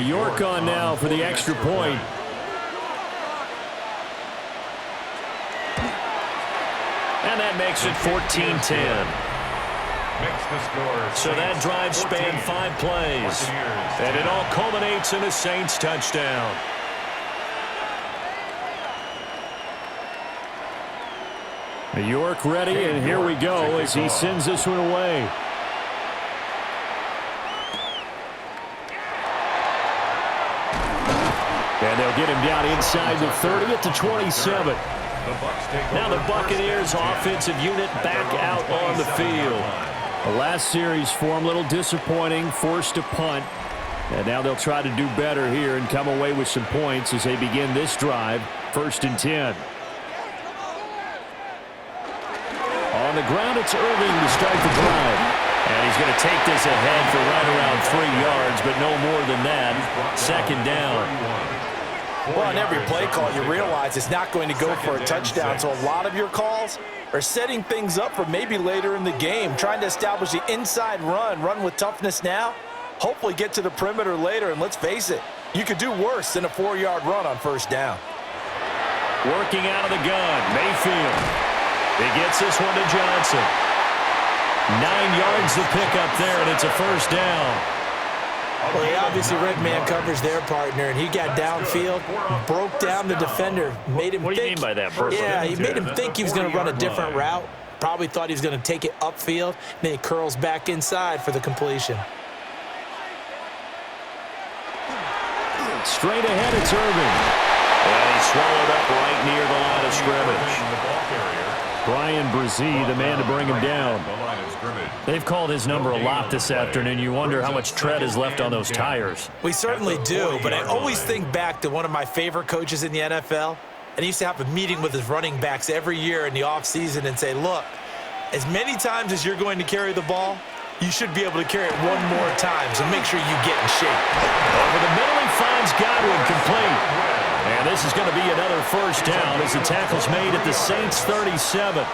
York on now for the extra point. And that makes it 14-10. So that drive spanned 5 plays. And it all culminates in a Saints touchdown. York ready, and here we go as he sends this one away. And they'll get him down inside the 30 at the 27. Now the Buccaneers offensive unit back out on the field. The last series for him, a little disappointing, forced to punt. And now they'll try to do better here and come away with some points as they begin this drive, 1st and 10. On the ground, it's Irving to start the drive. And he's going to take this ahead for right around 3 yards, but no more than that. 2nd down. Well, on every play call, you realize it's not going to go for a touchdown, so a lot of your calls are setting things up for maybe later in the game, trying to establish the inside run with toughness now, hopefully get to the perimeter later, and let's face it, You could do worse than a 4-yard run on first down. Working out of the gun, Mayfield. He gets this one to Johnson. 9 yards to pick up there, and it's a first down. Well, he obviously read man coverage their partner, and he got downfield, broke down the defender, made him think. What do you mean by that, Burke? Yeah, he made him think he was going to run a different route. Probably thought he was going to take it upfield. Then he curls back inside for the completion. Straight ahead, it's Irving. And he swallowed up right near the line of scrimmage. Brian Brzee, the man to bring him down. They've called his number a lot this afternoon. You wonder how much tread is left on those tires. We certainly do, but I always think back to one of my favorite coaches in the NFL. And he used to have a meeting with his running backs every year in the offseason and say, look, as many times as you're going to carry the ball, you should be able to carry it one more time, so make sure you get in shape. Over the middle, he finds Godwin complete. And this is going to be another first down as the tackle's made at the Saints' 37.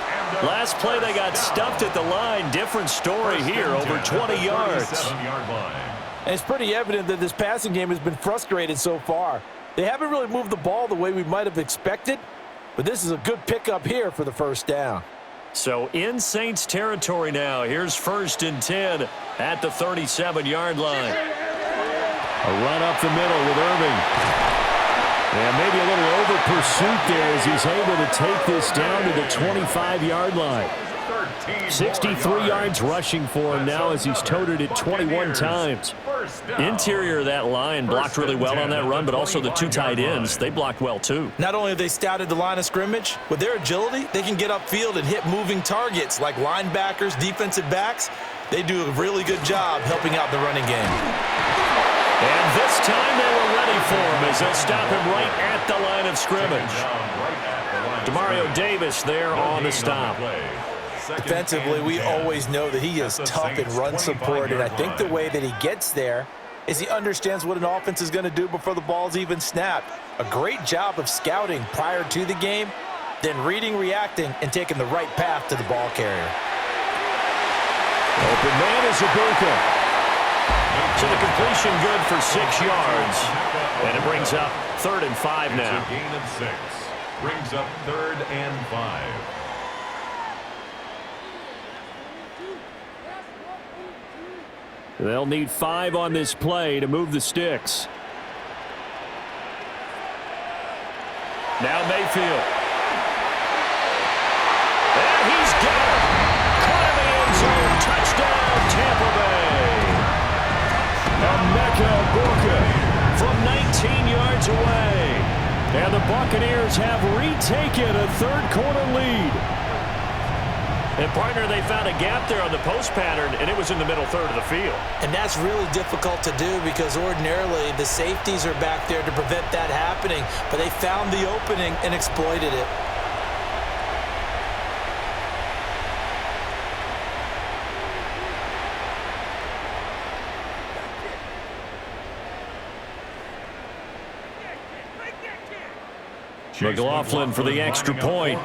Last play, they got stuffed at the line. Different story here, over 20 yards. And it's pretty evident that this passing game has been frustrated so far. They haven't really moved the ball the way we might have expected, but this is a good pickup here for the first down. So in Saints territory now. Here's 1st and 10 at the 37-yard line. A run up the middle with Irving. And maybe a little over pursuit there as he's able to take this down to the 25-yard line. 63 yards rushing for him now as he's toted it 21 times. Interior of that line blocked really well on that run, but also the 2 tight ends, they blocked well too. Not only have they scouted the line of scrimmage, with their agility, they can get upfield and hit moving targets like linebackers, defensive backs. They do a really good job helping out the running game. And this time they were ready for him as they'll stop him right at the line of scrimmage. Demario Davis there on the stop. Defensively, we always know that he is tough in run support, and I think the way that he gets there is he understands what an offense is going to do before the ball's even snapped. A great job of scouting prior to the game, then reading, reacting, and taking the right path to the ball carrier. Open man is Ibuka. So the completion good for 6 yards. And it brings up 3rd and 5 now. It's a gain of 6. Brings up 3rd and 5. They'll need 5 on this play to move the sticks. Now Mayfield. And he's got it. Caught in the end zone. Touchdown, Tampa Bay. Emeka Egbuka From 19 yards away. And the Buccaneers have retaken a third-quarter lead. And, partner, they found a gap there on the post pattern, and it was in the middle third of the field. And that's really difficult to do because ordinarily the safeties are back there to prevent that happening. But they found the opening and exploited it. McLaughlin for the extra point.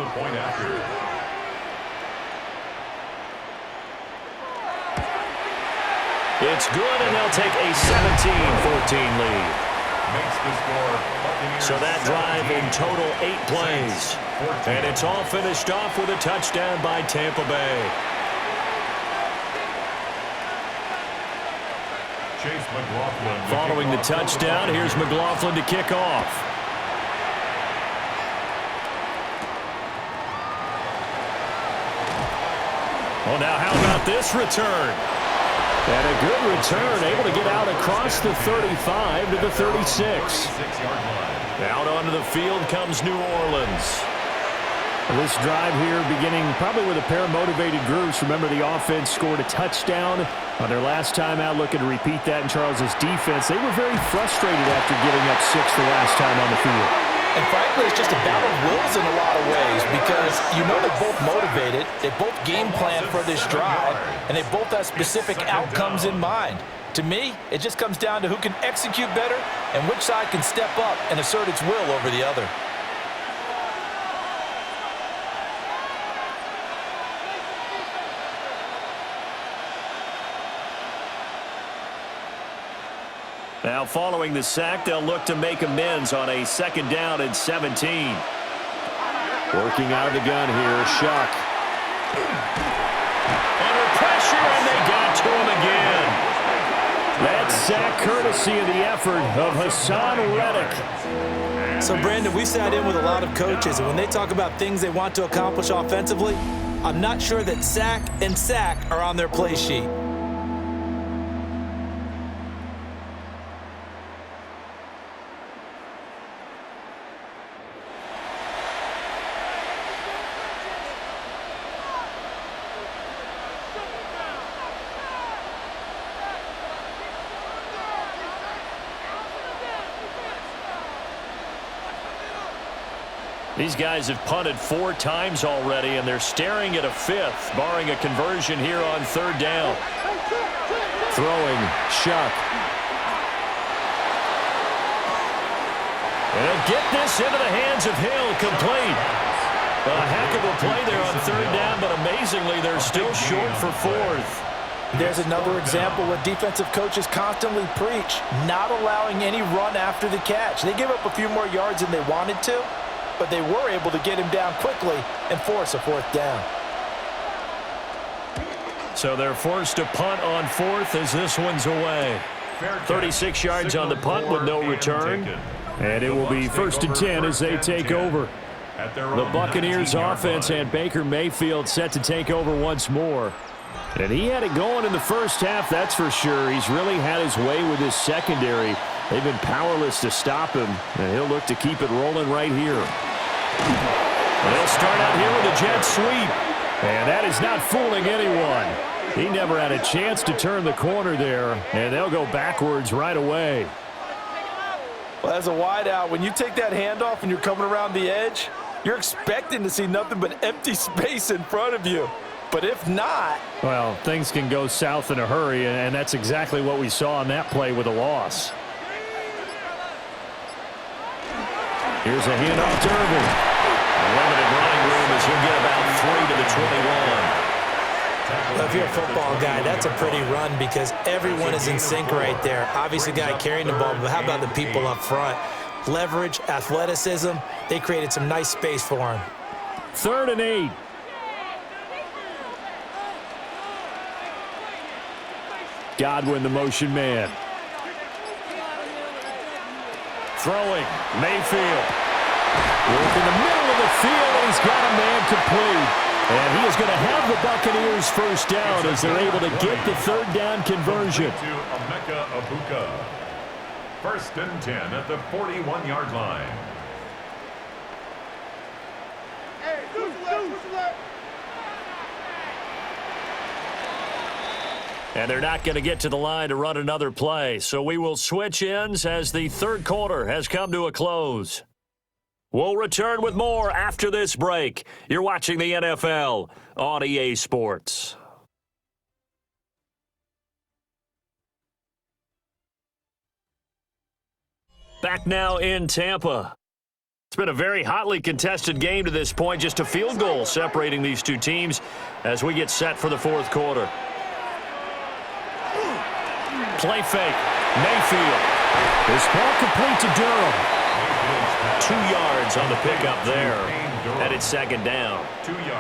It's good, and they'll take a 17-14 lead. So that drive in total 8 plays. And it's all finished off with a touchdown by Tampa Bay. Following the touchdown, here's McLaughlin to kick off. Well, now how about this return? And a good return, able to get out across the 35 to the 36. Out onto the field comes New Orleans. This drive here beginning probably with a pair of motivated groups. Remember, the offense scored a touchdown on their last time out, looking to repeat that in Charles's defense. They were very frustrated after giving up 6 the last time on the field. And frankly, it's just a battle of wills in a lot of ways because you know they're both motivated, they both game plan for this drive, and they both have specific outcomes in mind. To me, it just comes down to who can execute better and which side can step up and assert its will over the other. Now following the sack, they'll look to make amends on a 2nd down and 17. Working out of the gun here, Shuck. Under pressure, and they got to him again. That sack courtesy of the effort of Hassan Reddick. So, Brandon, we sat in with a lot of coaches, and when they talk about things they want to accomplish offensively, I'm not sure that sack and sack are on their play sheet. These guys have punted 4 times already, and they're staring at a 5th, barring a conversion here on 3rd down. Throwing, Shuck. And he'll get this into the hands of Hill, complete. A heck of a play there on 3rd down, but amazingly, they're still short for 4th. There's another example what defensive coaches constantly preach, not allowing any run after the catch. They give up a few more yards than they wanted to, but they were able to get him down quickly and force a 4th down. So they're forced to punt on 4th as this one's away. 36 yards on the punt with no return. And it will be 1st and 10 as they take over. The Buccaneers offense and Baker Mayfield set to take over once more. And he had it going in the first half, that's for sure. He's really had his way with his secondary. They've been powerless to stop him, and he'll look to keep it rolling right here. And they'll start out here with a jet sweep. And that is not fooling anyone. He never had a chance to turn the corner there, and they'll go backwards right away. Well, as a wideout, when you take that handoff and you're coming around the edge, you're expecting to see nothing but empty space in front of you. But if not... Well, things can go south in a hurry, and that's exactly what we saw on that play with a loss. Here's a handoff to Irvin. Limited running room as he'll get about 3 to the 21. Well, if you're a football guy, that's a pretty run because everyone is in sync right there. Obviously, the guy carrying the ball, but how about the people up front? Leverage, athleticism, they created some nice space for him. 3rd and 8. Godwin, the motion man. Throwing, Mayfield. Work in the middle of the field, and he's got a man complete. And he is going to have the Buccaneers 1st down as they're able to get the 3rd down conversion. To Emeka Egbuka. 1st and 10 at the 41-yard line. And they're not going to get to the line to run another play. So we will switch ends as the 3rd quarter has come to a close. We'll return with more after this break. You're watching the NFL on EA Sports. Back now in Tampa. It's been a very hotly contested game to this point. Just a field goal separating these two teams as we get set for the 4th quarter. Play fake. Mayfield. This ball complete to Durham. 2 yards on the pickup there. And it's 2nd down.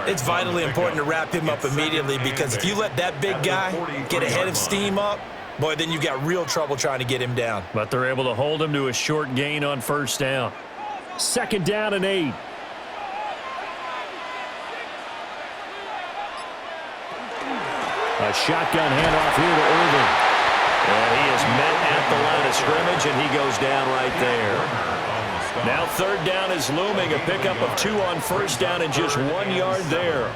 It's vitally important to wrap him up immediately because if you let that big guy get a head of steam up, boy, then you've got real trouble trying to get him down. But they're able to hold him to a short gain on 1st down. 2nd down and 8. A shotgun handoff here to Irvin. And he is met at the line of scrimmage, and he goes down right there. Now 3rd down is looming. A pickup of 2 on 1st down and just 1 yard there.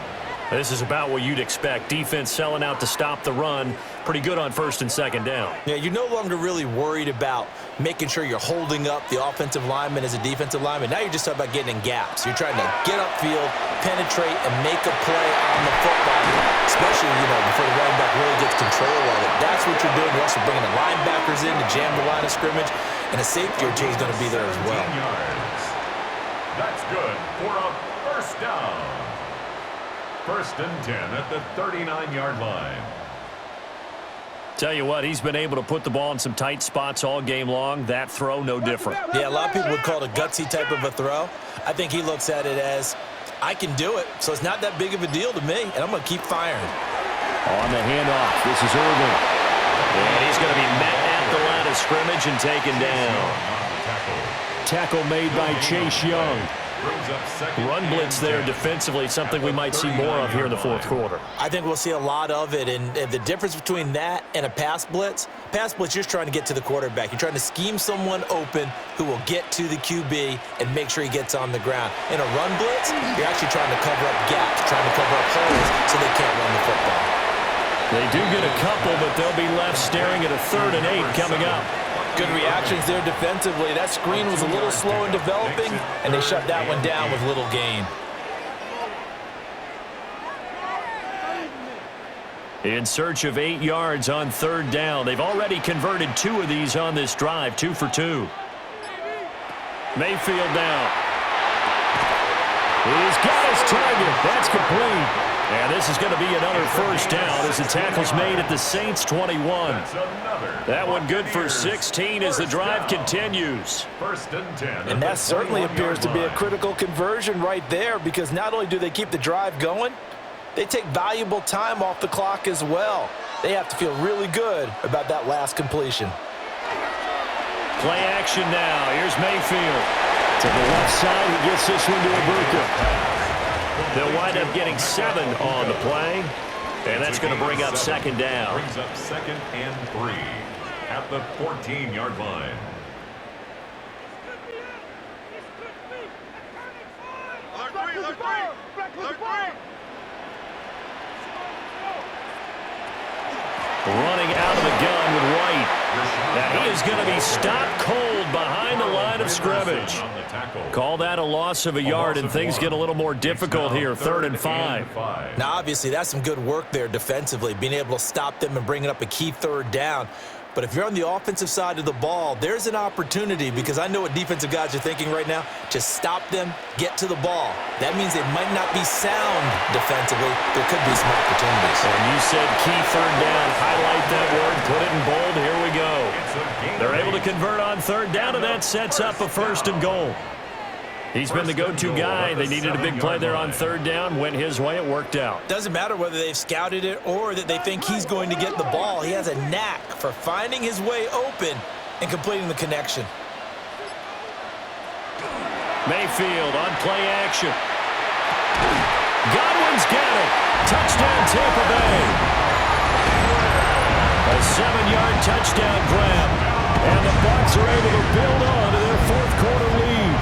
This is about what you'd expect. Defense selling out to stop the run. Pretty good on 1st and 2nd down. Yeah, you're no longer really worried about making sure you're holding up the offensive lineman as a defensive lineman. Now you're just talking about getting in gaps. You're trying to get upfield, penetrate, and make a play on the football, especially, before the running back really gets control of it. That's what you're doing. You're also bringing the linebackers in to jam the line of scrimmage, and a safety or two is going to be there as well. That's good for a 1st down. 1st and 10 at the 39-yard line. Tell you what, he's been able to put the ball in some tight spots all game long. That throw, no different. Yeah, a lot of people would call it a gutsy type of a throw. I think he looks at it as, I can do it, so it's not that big of a deal to me, and I'm going to keep firing. On the handoff, this is Irvin. And he's going to be met at the line of scrimmage and taken down. Tackle made by Chase Young. Run blitz there defensively, something we might see more of here in the fourth quarter. I think we'll see a lot of it, and the difference between that and a pass blitz, you're just trying to get to the quarterback. You're trying to scheme someone open who will get to the QB and make sure he gets on the ground. In a run blitz, you're actually trying to cover up gaps, trying to cover up holes so they can't run the football. They do get a couple, but they'll be left staring at a 3rd and 8 coming up. Good reactions there defensively. That screen was a little slow in developing, and they shut that one down with little gain. In search of 8 yards on 3rd down. They've already converted 2 of these on this drive, 2 for 2. Mayfield now. He's got his target. That's complete. And this is going to be another first down as the tackle's made at the Saints 21. That one good for 16 as the drive continues. 1st and 10. And that certainly appears to be a critical conversion right there, because not only do they keep the drive going, they take valuable time off the clock as well. They have to feel really good about that last completion. Play action now. Here's Mayfield. To the left side, he gets this one to Ibuka. They'll wind up getting 7 on the play, and that's going to bring up 2nd down. Brings up 2nd and 3 at the 14-yard line. Running out of the gun with White. Now he is going to be stopped cold behind the line of scrimmage. Call that a loss of a yard, and things get a little more difficult here, 3rd and 5. Now, obviously, that's some good work there defensively, being able to stop them and bringing up a key 3rd down. But if you're on the offensive side of the ball, there's an opportunity, because I know what defensive guys are thinking right now. Just stop them, get to the ball. That means they might not be sound defensively. There could be some opportunities. And you said key 3rd down. Highlight that word. Put it in bold. Here we go. They're able to convert on 3rd down, and that sets up a 1st and goal. He's been the go-to guy. They needed a big play there on 3rd down. Went his way. It worked out. Doesn't matter whether they've scouted it or that they think he's going to get the ball. He has a knack for finding his way open and completing the connection. Mayfield on play action. Godwin's got it. Touchdown, Tampa Bay. A 7-yard touchdown grab. And the Bucs are able to build on to their 4th quarter lead.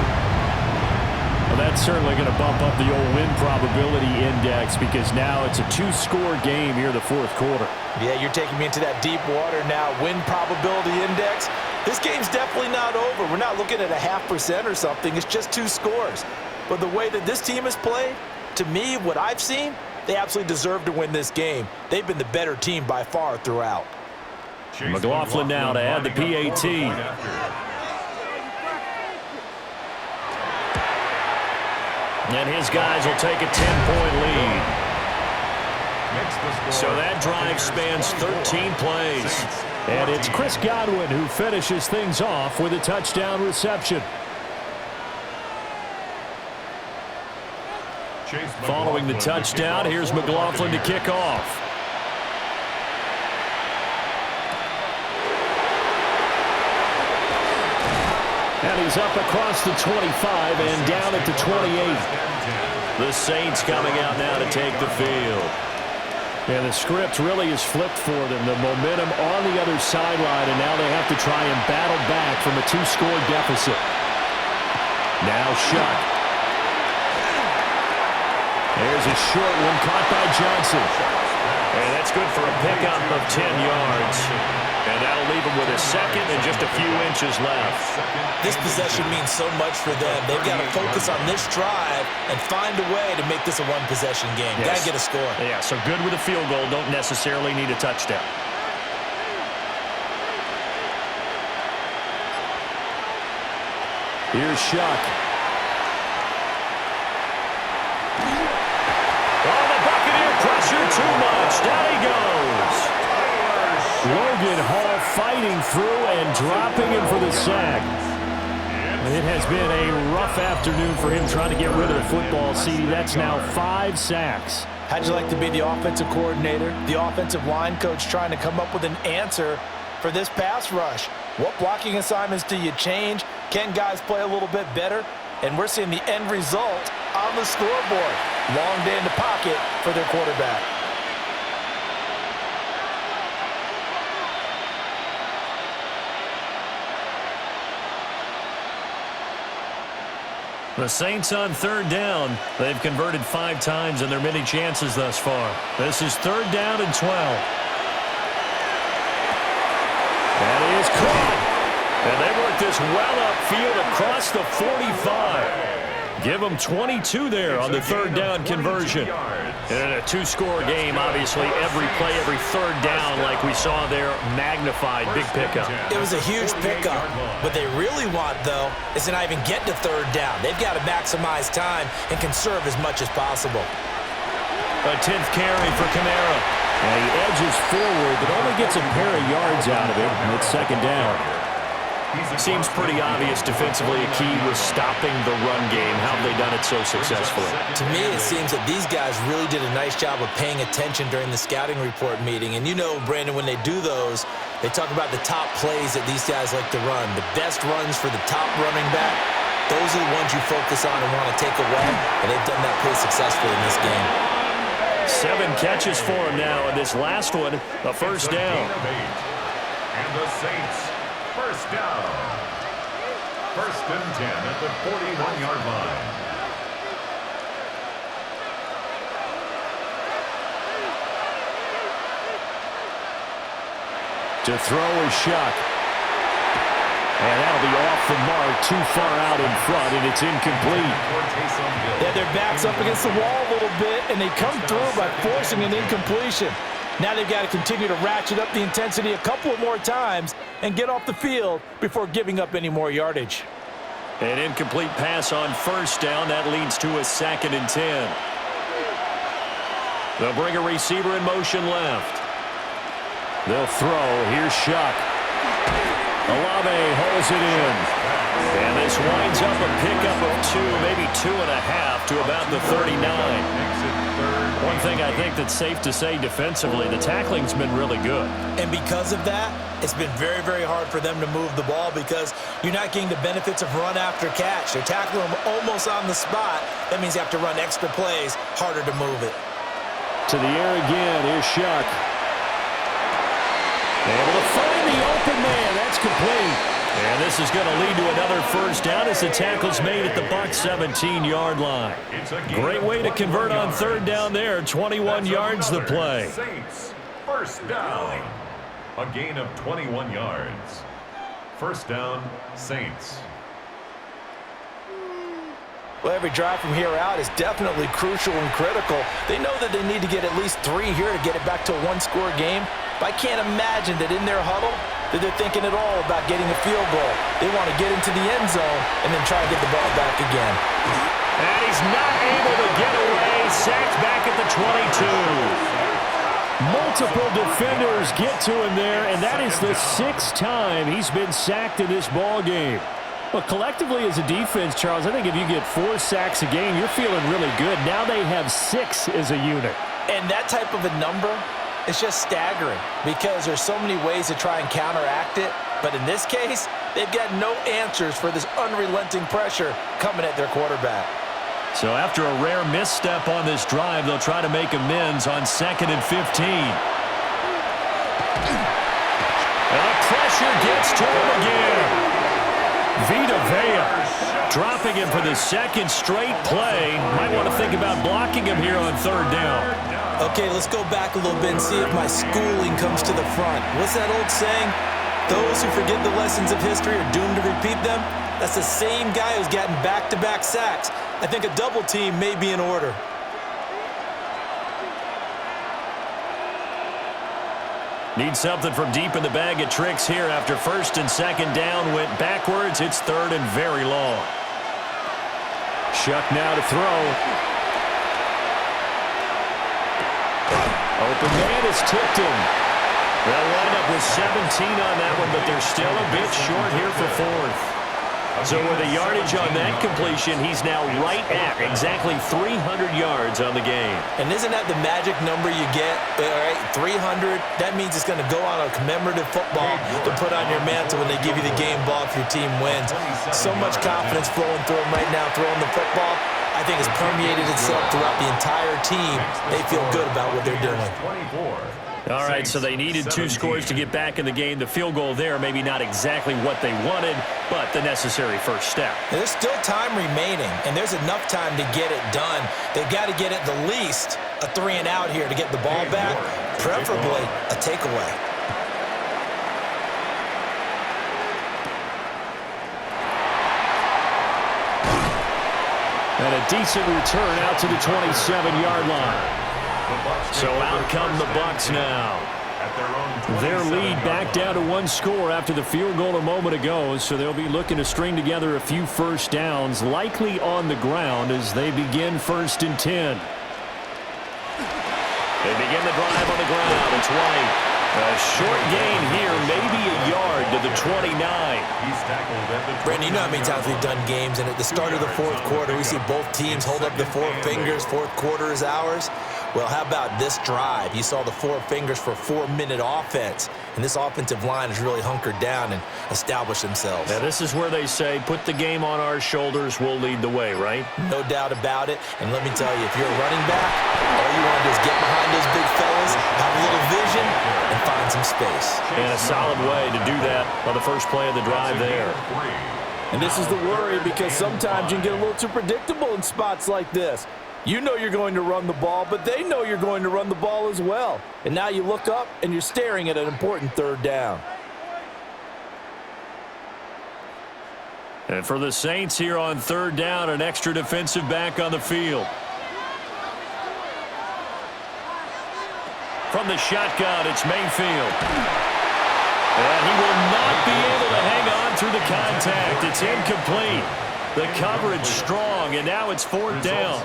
Well, that's certainly going to bump up the old win probability index, because now it's a 2-score game here in the 4th quarter. Yeah, you're taking me into that deep water now. Win probability index. This game's definitely not over. We're not looking at a 0.5% or something. It's just 2 scores. But the way that this team has played, to me, what I've seen, they absolutely deserve to win this game. They've been the better team by far throughout. McLaughlin now to add the PAT. And his guys will take a 10-point lead. So that drive spans 13 plays. And it's Chris Godwin who finishes things off with a touchdown reception. Following the touchdown, here's McLaughlin to kick off. And he's up across the 25 and down at the 28. The Saints coming out now to take the field. And the script really is flipped for them. The momentum on the other sideline, and now they have to try and battle back from a 2-score deficit. Now Shuck. There's a short one caught by Johnson. And that's good for a pickup of 10 yards. And that'll leave them with a 2nd and just a few inches left. This possession means so much for them. They've got to focus on this drive and find a way to make this a one-possession game. Got to get a score. Yeah, so good with a field goal. Don't necessarily need a touchdown. Here's Shuck. Oh, the Buccaneer pressure too much. Down he goes. Logan Hall fighting through and dropping him for the sack. It has been a rough afternoon for him trying to get rid of the football. CD, that's now 5 sacks. How'd you like to be the offensive coordinator, the offensive line coach trying to come up with an answer for this pass rush? What blocking assignments do you change? Can guys play a little bit better? And we're seeing the end result on the scoreboard. Long day in the pocket for their quarterback. The Saints on 3rd down. They've converted 5 times in their many chances thus far. This is 3rd down and 12. That is caught. And they work this well upfield across the 45. Give them 22 there on the 3rd down conversion. And in a 2-score game, obviously every play, every 3rd down, like we saw there, magnified. Big pickup. It was a huge pickup. What they really want, though, is to not even get to 3rd down. They've got to maximize time and conserve as much as possible. A 10th carry for Kamara. And he edges forward, but only gets a pair of yards out of it. And it's 2nd down. Seems pretty obvious defensively a key was stopping the run game. How have they done it so successfully? To me, it seems that these guys really did a nice job of paying attention during the scouting report meeting. And you know, Brandon, when they do those, they talk about the top plays that these guys like to run. The best runs for the top running back, those are the ones you focus on and want to take away. And they've done that pretty successfully in this game. 7 catches for him now, and this last one, a 1st down. And the Saints, 1st down. 1st and 10 at the 41-yard line. To throw is Shuck. And that'll be off the mark, too far out in front, and it's incomplete. Yeah, their back's up against the wall a little bit, and they come through by forcing an incompletion. Now they've got to continue to ratchet up the intensity a couple of more times and get off the field before giving up any more yardage. An incomplete pass on 1st down. That leads to a 2nd and 10. They'll bring a receiver in motion left. They'll throw. Here's Shuck. Olave holds it in. And this winds up a pickup of 2, maybe 2.5 to about the 39. One thing I think that's safe to say defensively, the tackling's been really good. And because of that, it's been very, very hard for them to move the ball because you're not getting the benefits of run after catch. They're tackling them almost on the spot. That means you have to run extra plays, harder to move it. To the air again, here's Shuck. Able to find the open man. That's complete. And this is going to lead to another 1st down as the tackle's made at the Bucs 17-yard line. Great way to convert on 3rd down there. 21 yards the play. Saints, 1st down. A gain of 21 yards. 1st down, Saints. Well, every drive from here out is definitely crucial and critical. They know that they need to get at least 3 here to get it back to a 1-score game. But I can't imagine that in their huddle that they're thinking at all about getting a field goal. They want to get into the end zone and then try to get the ball back again. And he's not able to get away. Sacked back at the 22. Multiple defenders get to him there, and that is the 6th time he's been sacked in this ball game. But collectively as a defense, Charles, I think if you get 4 sacks a game, you're feeling really good. Now they have 6 as a unit. And that type of a number, it's just staggering because there's so many ways to try and counteract it. But in this case, they've got no answers for this unrelenting pressure coming at their quarterback. So after a rare misstep on this drive, they'll try to make amends on 2nd and 15. And the pressure gets to him again. Vita Vea dropping him for the 2nd straight play. Might want to think about blocking him here on 3rd down. Okay, let's go back a little bit and see if my schooling comes to the front. What's that old saying? Those who forget the lessons of history are doomed to repeat them. That's the same guy who's gotten back-to-back sacks. I think a double team may be in order. Need something from deep in the bag of tricks here after 1st and 2nd down. Went backwards. It's 3rd and very long. Shuck now to throw. Open man is tipped him. They'll wind up with 17 on that one, but they're still a bit short here for fourth. So with the yardage on that completion, he's now right at exactly 300 yards on the game. And isn't that the magic number you get? All right, 300. That means it's going to go on a commemorative football to put on your mantle when they give you the game ball if your team wins. So much confidence flowing through him right now, throwing the football. I think it's permeated itself throughout the entire team. They feel good about what they're doing. All right, so they needed 2 scores to get back in the game. The field goal there, maybe not exactly what they wanted, but the necessary first step. And there's still time remaining, and there's enough time to get it done. They've got to get at the least a 3-and-out here to get the ball back, preferably a takeaway. And a decent return out to the 27-yard line. So out come the Bucs now. Their lead back down to 1 score after the field goal a moment ago, so they'll be looking to string together a few first downs, likely on the ground as they begin 1st and 10. They begin the drive on the ground. It's White. A short gain here, maybe a yard to the 29. Brandon, you know how many times we've done games, and at the start of the 4th quarter, we see both teams hold up the 4 fingers. 4th quarter is ours. Well, how about this drive? You saw the 4 fingers for a 4-minute offense, and this offensive line has really hunkered down and established themselves. Now, this is where they say, put the game on our shoulders, we'll lead the way, right? No doubt about it. And let me tell you, if you're a running back, all you want to do is get behind those big fellas, have a little vision, and find some space. And a solid way to do that on the first play of the drive there. And this is the worry, because sometimes you can get a little too predictable in spots like this. You know you're going to run the ball, but they know you're going to run the ball as well. And now you look up, and you're staring at an important 3rd down. And for the Saints here on 3rd down, an extra defensive back on the field. From the shotgun, it's Mayfield. And he will not be able to hang on through the contact. It's incomplete. The coverage strong, and now it's 4th down.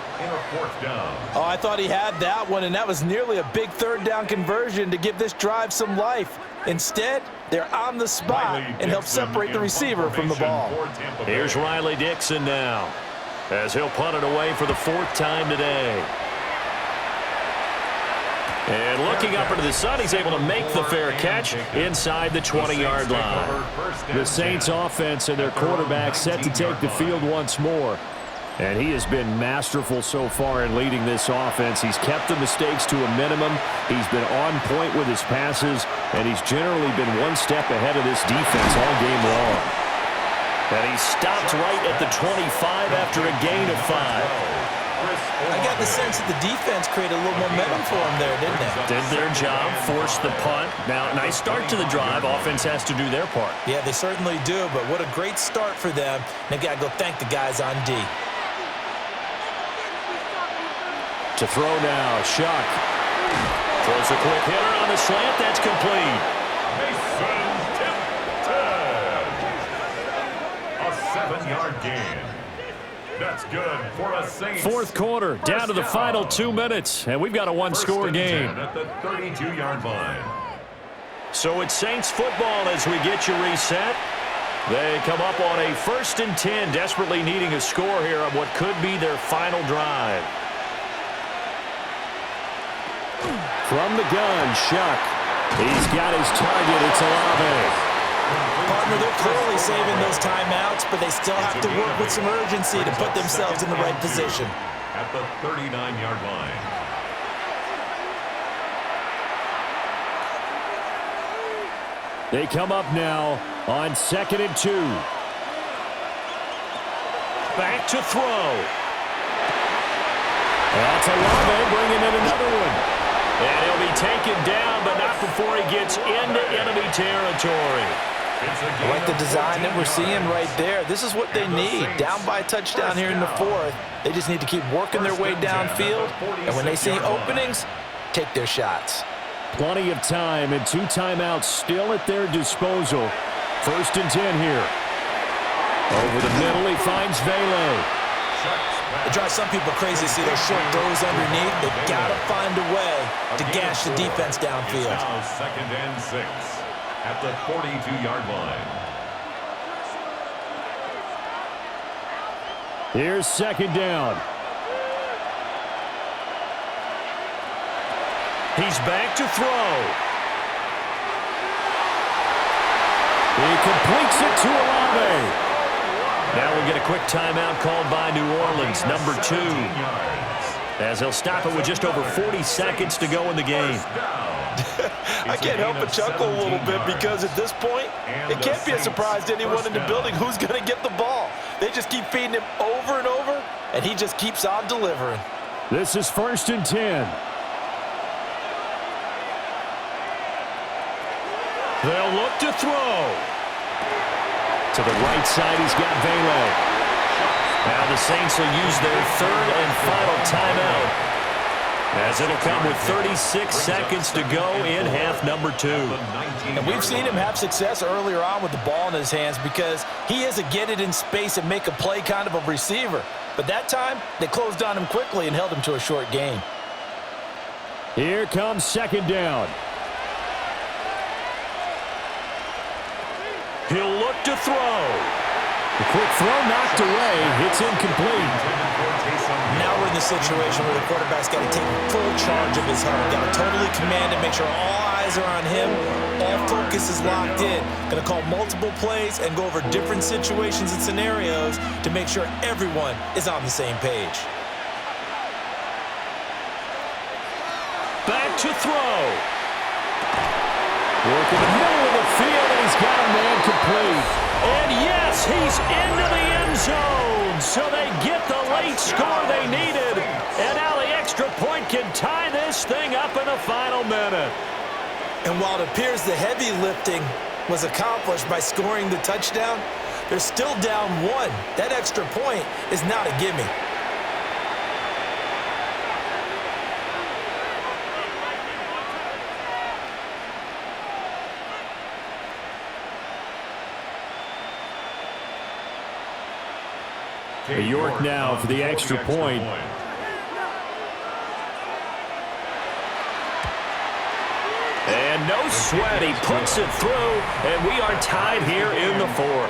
Oh, I thought he had that one, and that was nearly a big 3rd down conversion to give this drive some life. Instead, they're on the spot and help separate the receiver from the ball. Here's Riley Dixon now, as he'll punt it away for the 4th time today. And looking up into the sun, he's able to make the fair catch inside the 20-yard line. The Saints offense and their quarterback set to take the field once more. And he has been masterful so far in leading this offense. He's kept the mistakes to a minimum. He's been on point with his passes, and he's generally been one step ahead of this defense all game long. And he stopped right at the 25 after a gain of 5. I got the sense that the defense created a little momentum for them there, didn't they? Did their job, forced the punt. Now, nice start to the drive. Offense has to do their part. Yeah, they certainly do, but what a great start for them. They've got to go thank the guys on D. To throw now, Shuck. Throws a quick hitter on the slant. That's complete. A 7-yard gain. That's good for a Saints. 4th quarter, down to the final 2 minutes, and we've got a 1-score game. At the 32-yard line. So it's Saints football as we get you reset. They come up on a 1st and 10, desperately needing a score here on what could be their final drive. From the gun, Shuck. He's got his target. It's Olave. Partner, they're clearly saving those timeouts, but they still have to work with some urgency to put themselves in the right position. At the 39-yard line. They come up now on 2nd and 2. Back to throw. That's Olave bringing in another one. And he'll be taken down, but not before he gets into enemy territory. I like the design that we're seeing right there. This is what they need. Down by a touchdown here in the 4th. They just need to keep working their way downfield. And when they see openings, take their shots. Plenty of time and 2 timeouts still at their disposal. 1st and 10 here. Over the middle, he finds Vele. It drives some people crazy to see those short throws underneath. They've got to find a way to gash the defense downfield. It's now 2nd and 6 at the 42-yard line. Here's 2nd down. He's back to throw. He completes it to Olave. Now we'll get a quick timeout called by New Orleans, number 2. As they'll stop it with just over 40 seconds to go in the game. I can't help but chuckle a little bit because at this point, it can't be a surprise to anyone in the building who's going to get the ball. They just keep feeding him over and over, and he just keeps on delivering. This is 1st and 10. They'll look to throw. To the right side, he's got Vele. Now the Saints will use their 3rd and final timeout, as it'll come with 36 seconds to go in half number 2. And we've seen him have success earlier on with the ball in his hands because he is a get it in space and make a play kind of a receiver. But that time, they closed on him quickly and held him to a short gain. Here comes 2nd down. He'll look to throw. The quick throw knocked away. It's incomplete. Now we're in the situation where the quarterback's got to take full charge of his helmet. Got to totally command it, make sure all eyes are on him. All focus is locked in. Going to call multiple plays and go over different situations and scenarios to make sure everyone is on the same page. Back to throw. Work in the middle of the field, and he's got a man complete. And yes, he's into the end zone. So they get the late score they needed. And now the extra point can tie this thing up in the final minute. And while it appears the heavy lifting was accomplished by scoring the touchdown, they're still down 1. That extra point is not a gimme. York now for the extra point. And no sweat, he puts it through, and we are tied here in the 4th.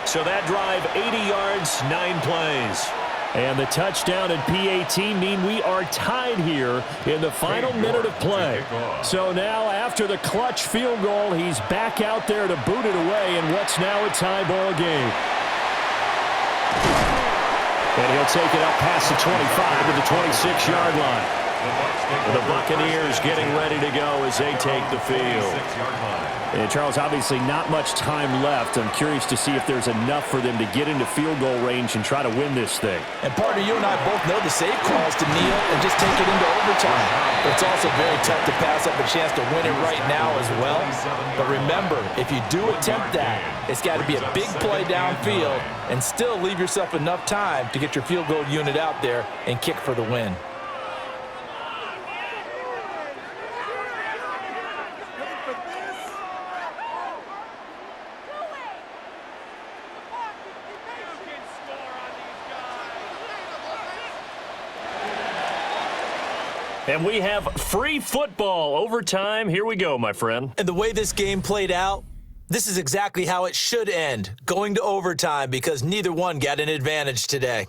24-24. So that drive, 80 yards, 9 plays. And the touchdown and PAT mean we are tied here in the final minute of play. So now after the clutch field goal, he's back out there to boot it away in what's now a tie ball game. And he'll take it up past the 25 to the 26-yard line. The Buccaneers getting ready to go as they take the field. And Charles, obviously not much time left. I'm curious to see if there's enough for them to get into field goal range and try to win this thing. And partner, you and I both know the safe call is to kneel and just take it into overtime. But it's also very tough to pass up a chance to win it right now as well. But remember, if you do attempt that, it's got to be a big play downfield and still leave yourself enough time to get your field goal unit out there and kick for the win. And we have free football overtime. Here we go, my friend. And the way this game played out, this is exactly how it should end, going to overtime because neither one got an advantage today.